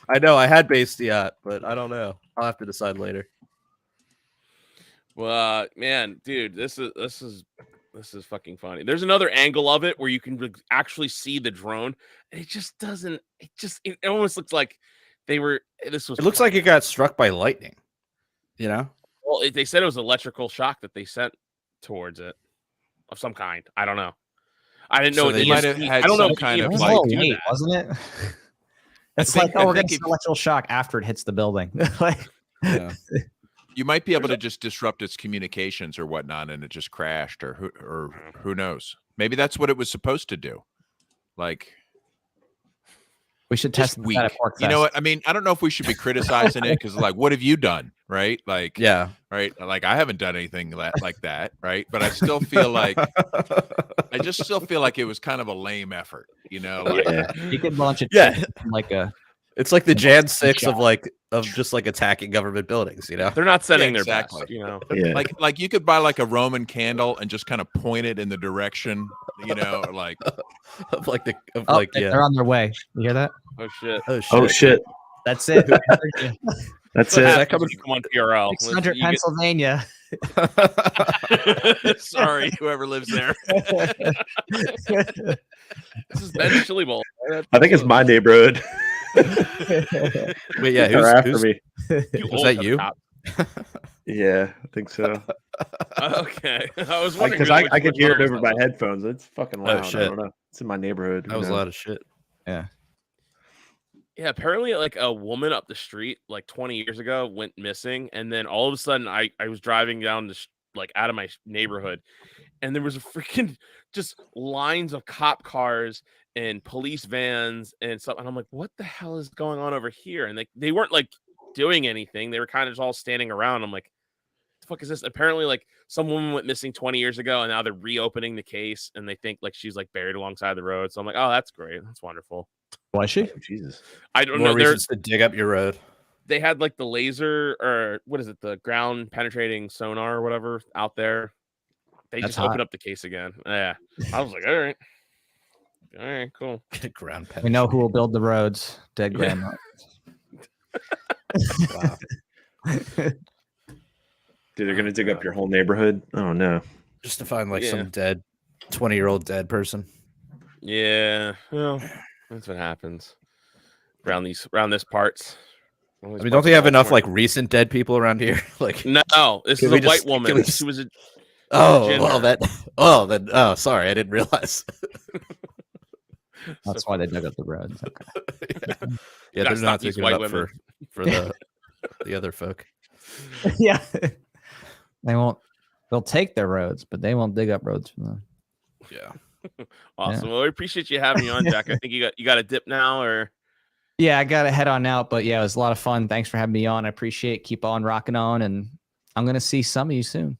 I know I had BASEDTiat, but I don't know. I'll have to decide later. Well, man, dude, this is fucking funny. There's another angle of it where you can actually see the drone, and it just doesn't. It almost looks like they were. This was. It looks like it got struck by lightning. You know? Well, they said it was electrical shock that they sent towards it of some kind. I don't know. I didn't know So what they the might EMP. have had I don't know some if the kind of, It was EMP a like, little do late, that. wasn't it? It's think- like, oh, I we're think getting if- electrical shock after it hits the building. Like, Yeah. You might be able to just disrupt its communications or whatnot, and it just crashed, or who knows? Maybe that's what it was supposed to do. Like, we should just test weak. that at Pork You know Fest. what? I mean, I don't know if we should be criticizing it because, like, what have you done, right? Like, Yeah. right? Like, I haven't done anything like that, right? But I still feel like still feel like it was kind of a lame effort, you know? Like, Yeah. You could launch it Yeah. like a It's like the Jan 6 shot. of just like attacking government buildings, you know? They're not sending their exactly. best, you know. Yeah. like you could buy like a Roman candle and just kind of point it in the direction, you know, like Of like the of oh, like yeah. they're on their way. You hear that? Oh shit. Oh shit. Oh shit. That's it. That's What it. happens when you come on PRL? 600 You get- Pennsylvania. sorry, whoever lives there. This is Ben's Chili Bowl. I think it's my neighborhood. Wait, yeah, They're after who's me. Too was old that for the you? cop. Yeah, I think so. Okay. I was wondering Because which I could hear it numbers over that my was. headphones. It's fucking loud. I shit. don't know. It's in my neighborhood. that was a lot of shit. Yeah, apparently like a woman up the street like 20 years ago went missing, and then all of a sudden I was driving down like out of my neighborhood, and there was a freaking just lines of cop cars and police vans and stuff, and I'm like, what the hell is going on over here? And they weren't like doing anything. They were kind of just all standing around. I'm like, what the fuck is this? Apparently like some woman went missing 20 years ago, and now they're reopening the case, and they think like she's like buried alongside the road. So I'm like, oh, that's great. That's wonderful. Was she? Oh, Jesus. I don't More know. reasons to dig up your road. They had like the laser, or what is it, the ground penetrating sonar or whatever out there. They That's just hot. opened up the case again. Yeah. I was like, all right, cool. Ground We know who will build the roads. Dead Yeah. grandma. Wow. Dude, they're gonna dig up your whole neighborhood. Oh no. Just to find like Yeah. some dead 20-year-old dead person. Yeah. Well, that's what happens around this parts. I mean, don't they have enough like recent dead people around here? Like No, this Can is we a just- white can woman. we just- She was a well sorry, I didn't realize. That's why they dug up the roads. Okay. Yeah, Gotta they're stop not these taking white it up women. for the other folk. Yeah. They won't. They'll take their roads, but they won't dig up roads for them. Yeah. awesome. Well, we appreciate you having me on, Jack. I think you got a dip now, or Yeah, I got to head on out, but yeah, it was a lot of fun. Thanks for having me on. I appreciate it. Keep on rocking on, and I'm gonna see some of you soon.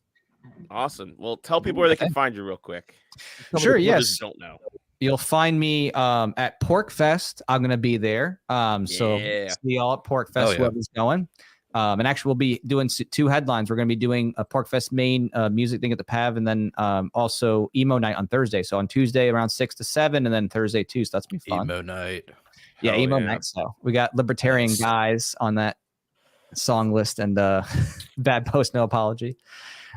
awesome. Well, tell people where they can find you real quick. Sure, People yes. just don't know. You'll find me at Pork Fest. I'm gonna be there. So Yeah. see y'all at Pork Fest. Oh, yeah. Whoever's going. And actually, we'll be doing two headlines. We're gonna be doing a Pork Fest main music thing at the Pav, and then also emo night on Thursday. So on Tuesday around 6 to 7, and then Thursday too. So that's gonna be fun. Emo night. Yeah, Hell emo yeah. night. So we got libertarian Nice. guys on that song list, and bad post, no apology.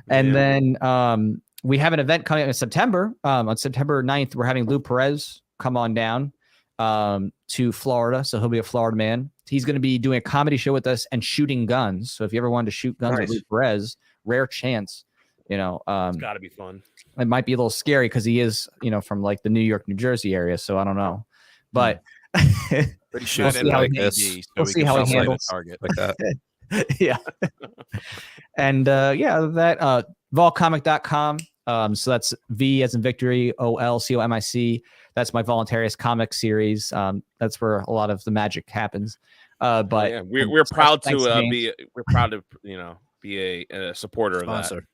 And Yeah. then we have an event coming up in September. On September 9th, we're having Lou Perez come on down to Florida. So he'll be a Florida man. He's going to be doing a comedy show with us and shooting guns. So if you ever wanted to shoot guns with Nice. Lou Perez, rare chance. You know, It's got to be fun. it might be a little scary because he is, from like the New York, New Jersey area. So I don't know, but Pretty sure sure see that how like he- AD, so we'll we see can how he find a handles. target. Like that. yeah. And yeah, volcomic.com. So that's V as in victory, OLCOMIC. That's my voluntarious comic series. That's where a lot of the magic happens. But yeah, we're proud thanks, to James. be a supporter of that. Sponsor.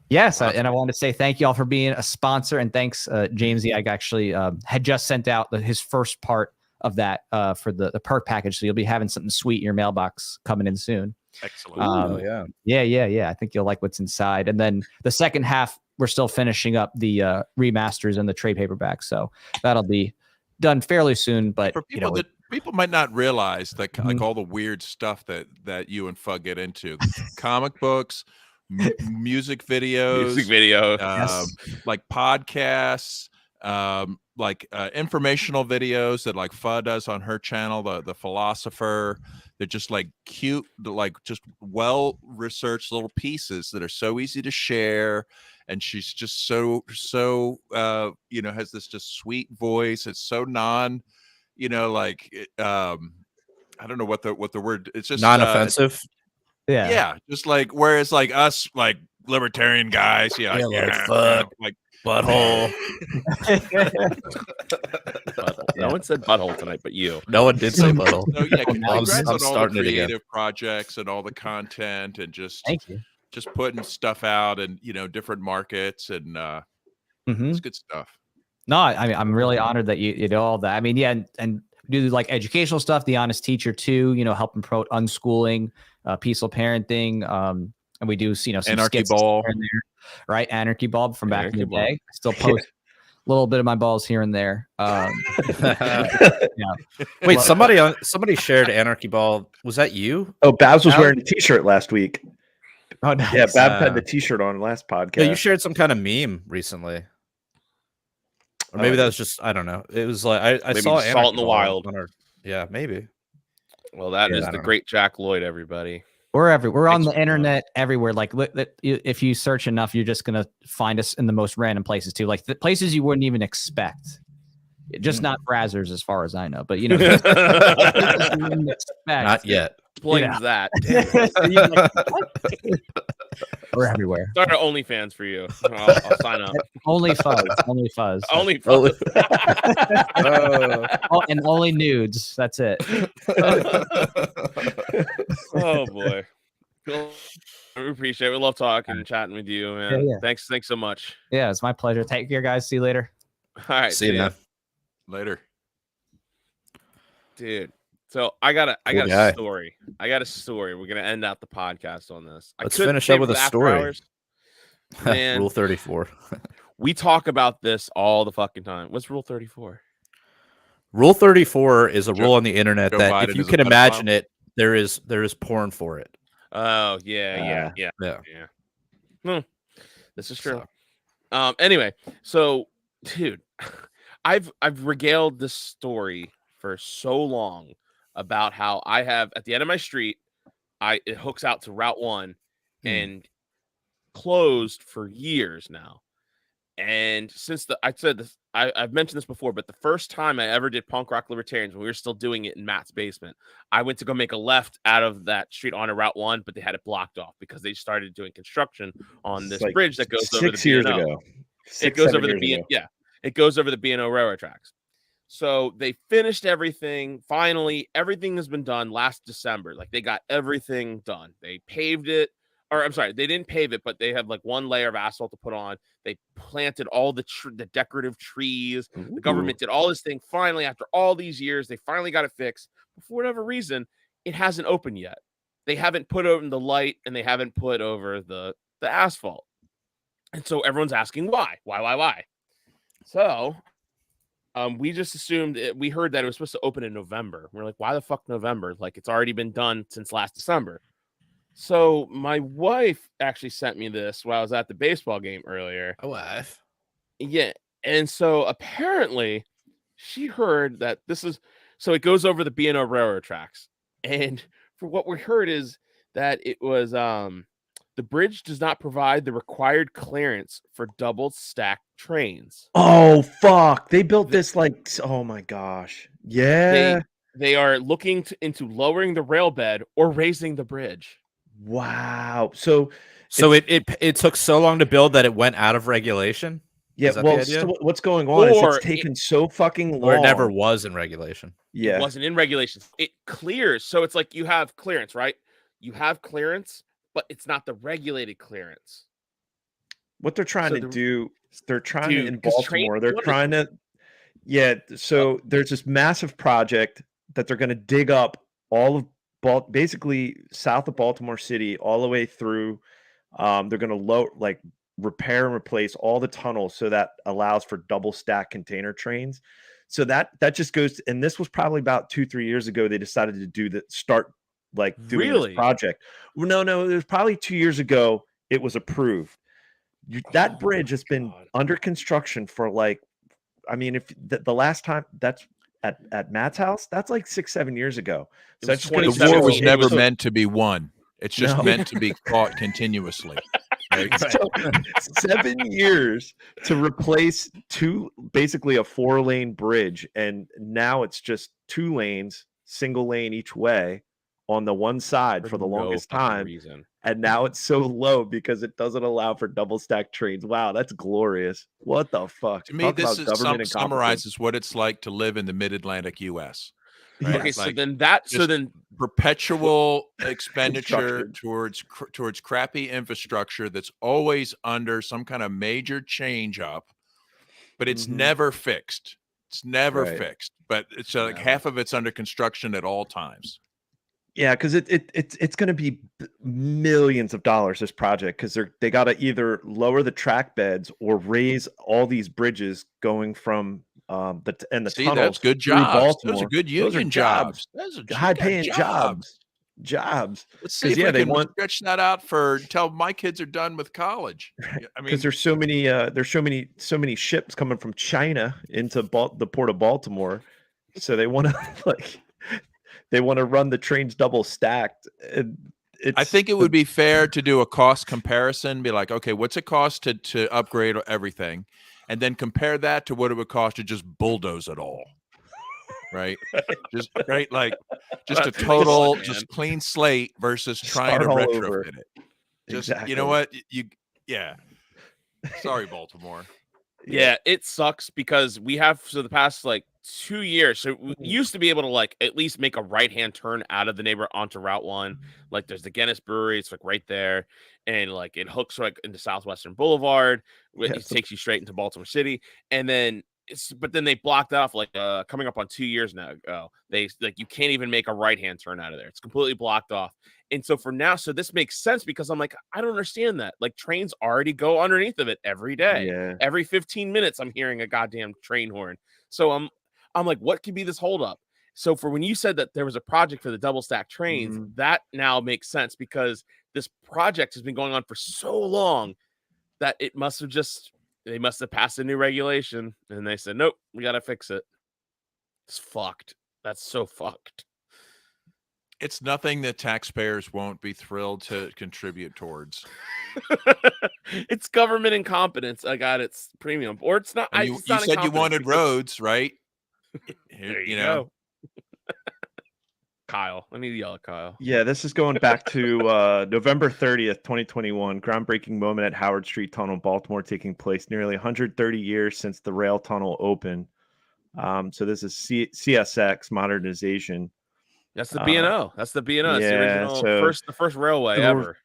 Yes, and I wanted to say thank you all for being a sponsor, and thanks, Jamesy. I actually had just sent out his first part of that for the perk package, so you'll be having something sweet in your mailbox coming in soon. Excellent. Oh yeah. Yeah. I think you'll like what's inside. And then the second half, we're still finishing up the remasters and the trade paperback, so that'll be done fairly soon. But For people that people might not realize that Mm-hmm. like all the weird stuff that you and Fug get into, comic books, music videos, Music video. like podcasts, informational videos that like Fudd does on her channel, the philosopher. They're just like cute, like just well researched little pieces that are so easy to share and she's just so you know, has this just sweet voice. It's so non, you know, like I don't know what the word. It's just non-offensive. Yeah, just like whereas like us like libertarian guys, yeah, like fuck, like butthole. Butthole. No one said butthole tonight, but you. No one did say butthole. So yeah, I'm congrats on all the starting it again. creative projects and all the content and just Thank you. just putting stuff out and, you know, different markets and it's good stuff. No, I mean, I'm really honored that you do all that. I mean, yeah, and do like educational stuff, The Honest Teacher too, you know, helping promote unschooling, peaceful parenting. And we do, you know, some Anarchy skits Ball. here and there, right? Anarchy Ball from back in the Anarchy Ball. day. I still post a little bit of my balls here and there. Yeah. Wait, somebody shared Anarchy Ball. Was that you? Oh, Babs was Al? wearing a T-shirt last week. Oh, nice. Yeah, Babs had the T-shirt on last podcast. Yeah, you shared some kind of meme recently. Or maybe Oh, that yeah. was just, I don't know. It was like I Maybe saw Salt Anarchy in the Ball Wild. on our, yeah, maybe. Well, that Yeah, is I the don't know. great Jack Lloyd, everybody. We're on Thanks the for internet everywhere. Like if you search enough, you're just gonna find us in the most random places too, like the places you wouldn't even expect. Just not Brazzers, as far as I know. But you know, places you wouldn't expect. Not yet. Explains that. You're like, we're everywhere. Start an OnlyFans for you. I'll sign up. Only fuzz. Only fuzz. Only Only- Oh, and only nudes. That's it. Oh boy. Cool. We appreciate it. We love talking and chatting with you, man. Yeah. Thanks so much. Yeah, it's my pleasure. Take care, guys. See you later. All right. See you, ya. man. Later. Dude. So I got a guy. story. I got a story. We're gonna end out the podcast on this. I Let's couldn't finish save up with it a for after story. hours. Man, Rule 34. we talk about this all the fucking time. What's Rule 34? Rule 34 is a Joe- rule on the internet Joe that Biden if you is a can pedophile? imagine it, there is porn for it. Oh yeah. This is true. Anyway, so dude, I've regaled this story for so long about how I have at the end of my street, it hooks out to Route 1 and closed for years now. And since I've mentioned this before, but the first time I ever did Punk Rock Libertarians, when we were still doing it in Matt's basement, I went to go make a left out of that street onto Route 1, but they had it blocked off because they started doing construction on this Like bridge that goes over the 6 years B&O. ago. It goes 7 over the years ago. it goes over the B&O railroad tracks. So they finished everything. Finally, everything has been done last December. Like they got everything done. They paved it. Or I'm sorry, they didn't pave it, but they have like one layer of asphalt to put on. They planted all the decorative trees. The government did all this thing. Finally, after all these years, they finally got it fixed. But for whatever reason, it hasn't opened yet. They haven't put over the light and they haven't put over the asphalt. And so everyone's asking why? Why? So we just assumed we heard that it was supposed to open in November. We're like, why the fuck November? Like it's already been done since last December. So my wife actually sent me this while I was at the baseball game earlier. A wife. Yeah. And so apparently she heard that so it goes over the B&O railroad tracks. And for what we heard is that it was the bridge does not provide the required clearance for double stacked trains. Oh fuck! They built this like, oh my gosh, yeah. They are looking into lowering the rail bed or raising the bridge. Wow. So it took so long to build that it went out of regulation. yeah. Is that the Well, idea? so what's going on is Or it's taken so fucking long. Or it never was in regulation. Yeah. It wasn't in regulations. It clears. So it's like you have clearance, right? You have clearance, but it's not the regulated clearance. What they're trying So to do, they're trying dude, to in 'cause train- Baltimore. They're what is- trying to. Yeah. So there's this massive project that they're going to dig up all of basically south of Baltimore City, all the way through. They're going to repair and replace all the tunnels so that allows for double stack container trains. So that just goes, and this was probably about 2-3 years ago. They decided to doing Really? this project. Well, no, it was probably 2 years ago. It was approved. That bridge has been under construction for if the last time that's at Matt's house, that's like 6-7 years ago. So that's just The war was 2017. never meant to be won. It's just No. meant to be fought continuously. Right? So 7 years to replace basically a 4-lane bridge, and now it's just 2 lanes, single lane each way on the one side for the longest time. Reason. And now it's so low because it doesn't allow for double stack trains. Wow, that's glorious. What the fuck? To me, this summarizes what it's like to live in the mid-Atlantic U.S. Right? Okay, like, so then perpetual expenditure towards crappy infrastructure that's always under some kind of major change up, but it's never fixed. It's never fixed, but it's like half of it's under construction at all times. Yeah, because it's going to be millions of dollars, this project, because they got to either lower the track beds or raise all these bridges going from the tunnels. That's good jobs. Those are good union jobs. Those are high-paying jobs. Let's see if they want to stretch that out until my kids are done with college. I mean, because there's so many ships coming from China into the port of Baltimore, so they want to they want to run the trains double stacked. I think it would be fair to do a cost comparison, be like, okay, what's it cost to upgrade everything? And then compare that to what it would cost to just bulldoze it all. Right? Just a total, just clean slate versus trying to retrofit it. Just, exactly. You know what? Sorry, Baltimore. Yeah, it sucks because we have the past 2 years. So we used to be able to at least make a right-hand turn out of the neighborhood onto Route 1. Like there's the Guinness Brewery, it's right there, and it hooks into Southwestern Boulevard. It takes you straight into Baltimore City, and then but then they blocked that off coming up on 2 years now ago. They you can't even make a right-hand turn out of there. It's completely blocked off. And so for now, this makes sense because I'm I don't understand that. Trains already go underneath of it every day. Yeah. Every 15 minutes, I'm hearing a goddamn train horn. So I'm what could be this holdup? So for when you said that there was a project for the double stack trains, that now makes sense because this project has been going on for so long that they must have passed a new regulation and they said, nope, we got to fix it. It's fucked. That's so fucked. It's nothing that taxpayers won't be thrilled to contribute towards. It's government incompetence. I got its premium, or it's not. You said you wanted roads, right? There you go. Kyle, I need to yell at Kyle. Yeah, this is going back to November 30th, 2021. Groundbreaking moment at Howard Street Tunnel, Baltimore, taking place nearly 130 years since the rail tunnel opened. So this is CSX modernization. That's the B&O. That's the B&O. Yeah, the original, the first railway ever.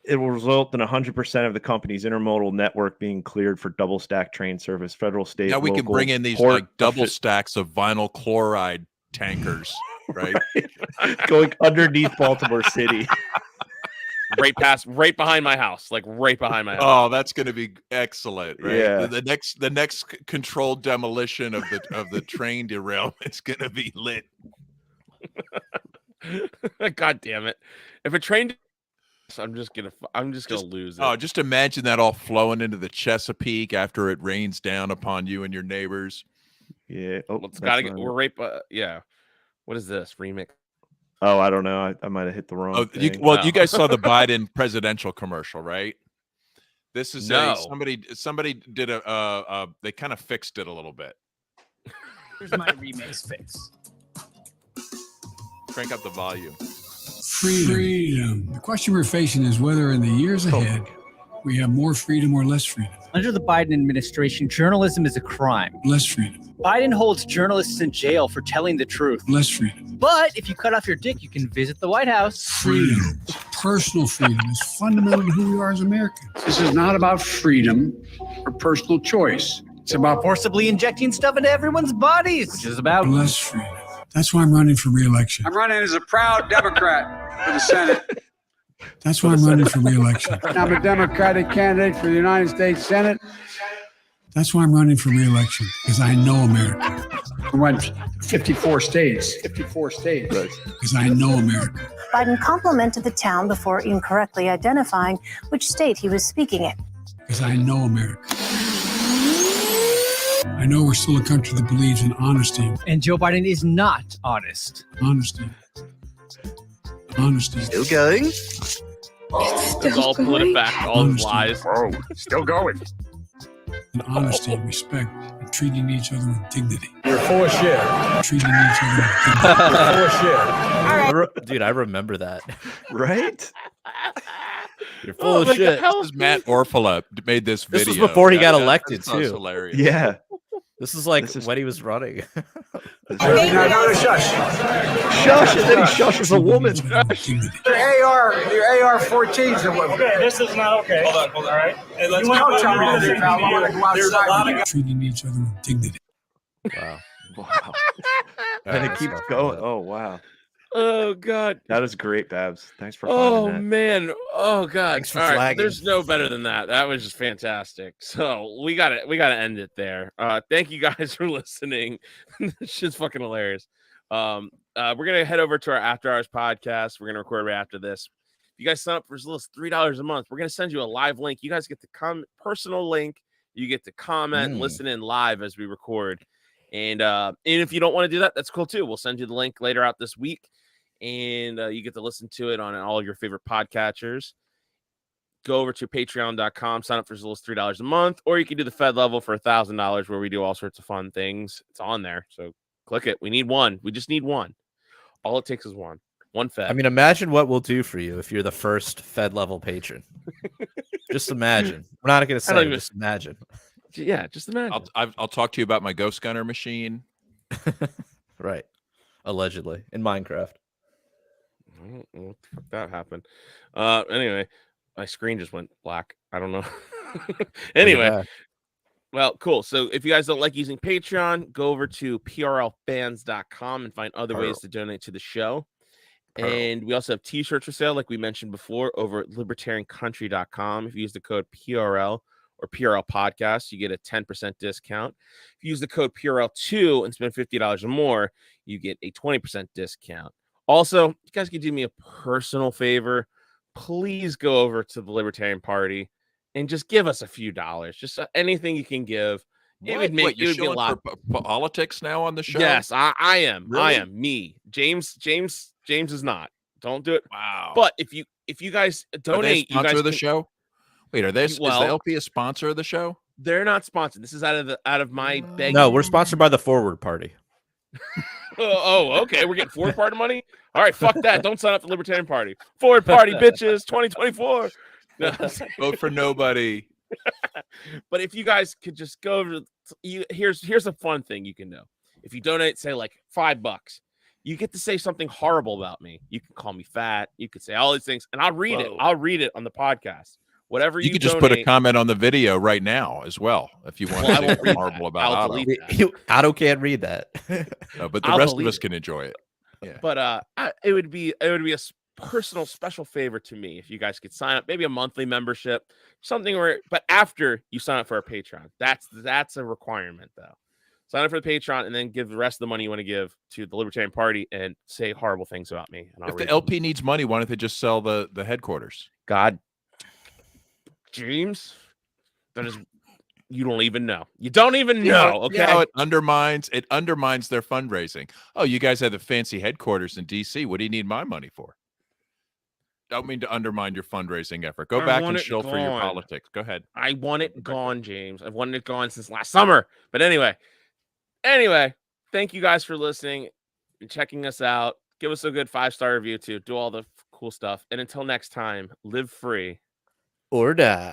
It will result in 100% of the company's intermodal network being cleared for double stack train service. Federal, state, now we can bring in these double stacks of vinyl chloride tankers, right? Going underneath Baltimore City. right behind my house, right behind my house. Oh, that's going to be excellent, right? Yeah. The next controlled demolition of the train derailment is going to be lit. God damn it! If a train, I'm just gonna lose it. Oh, just imagine that all flowing into the Chesapeake after it rains down upon you and your neighbors. Yeah. Oh, it's gotta get. We're right. Yeah. What is this remix? Oh, I don't know. I might have hit the wrong thing. You guys saw the Biden presidential commercial, right? This is somebody did they kind of fixed it a little bit. Here's my remix fix. Crank up the volume. Freedom. The question we're facing is whether in the years ahead we have more freedom or less freedom. Under the Biden administration, journalism is a crime. Less freedom. Biden holds journalists in jail for telling the truth. Less freedom. But if you cut off your dick, you can visit the White House. Freedom. Personal freedom is fundamental to who we are as Americans. This is not about freedom or personal choice. It's about forcibly injecting stuff into everyone's bodies, which is about less freedom. That's why I'm running for re-election. I'm running as a proud Democrat for the Senate. That's why I'm running for re-election. I'm a Democratic candidate for the United States Senate. That's why I'm running for re-election, because I know America. I went 54 states. 54 states. Because I know America. Biden complimented the town before incorrectly identifying which state he was speaking in. Because I know America. I know we're still a country that believes in honesty. And Joe Biden is not honest. Honesty. Still going? It's all PolitiFact, all his lies. Oh, still going. And honesty, respect, and treating each other with dignity. You're full of shit. Treating each other with dignity. You're full of shit. Dude, I remember that. Right? You're full of shit. This is Matt Orfala made this video. This was before he got That elected, sounds too. hilarious. Yeah. This is like when he was running. Shush. Shush, and then he shushes a woman. Your AR-14s are what. Okay, this is not okay. Hold on, all right? Hey, let's Treating each other with dignity. Wow. Wow. And it keeps going. Oh, wow. Oh God, that is great, Babs. Thanks for finding that. Man, oh God. Thanks for All right, flagging. there's no better than that. That was just fantastic. So we gotta end it there. Thank you guys for listening. This shit's fucking hilarious. We're gonna head over to our After Hours podcast. We're gonna record right after this. If you guys sign up for as little as $3 a month, we're gonna send you a live link. You guys get the personal link. You get to comment and listen in live as we record. And if you don't want to do that, that's cool too. We'll send you the link later out this week, and you get to listen to it on all your favorite podcatchers. Go over to patreon.com, sign up for as little as $3 a month, or you can do the Fed level for $1,000, where we do all sorts of fun things. It's on there, so click it. We need one. We just need one. All it takes is one Fed. I mean, imagine what we'll do for you if you're the first Fed level patron. Just imagine. We're not going to say. Just imagine. Yeah, just imagine. I'll talk to you about my Ghost Gunner machine. Right. Allegedly in Minecraft. I don't know what the fuck that happened. Anyway, my screen just went black. I don't know. Anyway, well, cool. So if you guys don't like using Patreon, go over to prlfans.com and find other ways to donate to the show. And we also have t-shirts for sale, like we mentioned before, over at libertariancountry.com. If you use the code PRL or PRL podcast, you get a 10% discount. If you use the code PRL2 and spend $50 or more, you get a 20% discount. Also, you guys can do me a personal favor. Please go over to the Libertarian Party and just give us a few dollars. Just anything you can give. It would make it would be a lot. For politics now on the show. Yes, I am. Really? I am me. James is not. Don't do it. Wow. But if you guys donate, sponsor you guys of the show. Wait, are they? Is the LP a sponsor of the show? They're not sponsored. This is out of my begging. No, we're sponsored by the Forward Party. Okay. We're getting Forward Party money. All right, fuck that. Don't sign up for the Libertarian Party. Forward Party, bitches. 2024. No. Vote for nobody. But if you guys could just go over, here's a fun thing you can do. If you donate, say like $5, you get to say something horrible about me. You can call me fat. You could say all these things, and I'll read it. I'll read it on the podcast. Whatever you could just put a comment on the video right now as well if you want to say horrible about Otto. Otto can't read that. No, but the rest of us can enjoy it. Yeah. But it would be a personal special favor to me if you guys could sign up, maybe a monthly membership, something but after you sign up for our Patreon. That's a requirement though. Sign up for the Patreon and then give the rest of the money you want to give to the Libertarian Party and say horrible things about me. And if the LP needs money, why don't they just sell the headquarters? God, James, you don't even know. You don't even know. Okay, yeah, it undermines their fundraising. Oh, you guys have the fancy headquarters in DC. What do you need my money for? Don't mean to undermine your fundraising effort. Go back and shill for your politics. Go ahead. I want it gone, James. I've wanted it gone since last summer. But anyway, thank you guys for listening and checking us out. Give us a good 5-star review too. Do all the cool stuff. And until next time, live free or die.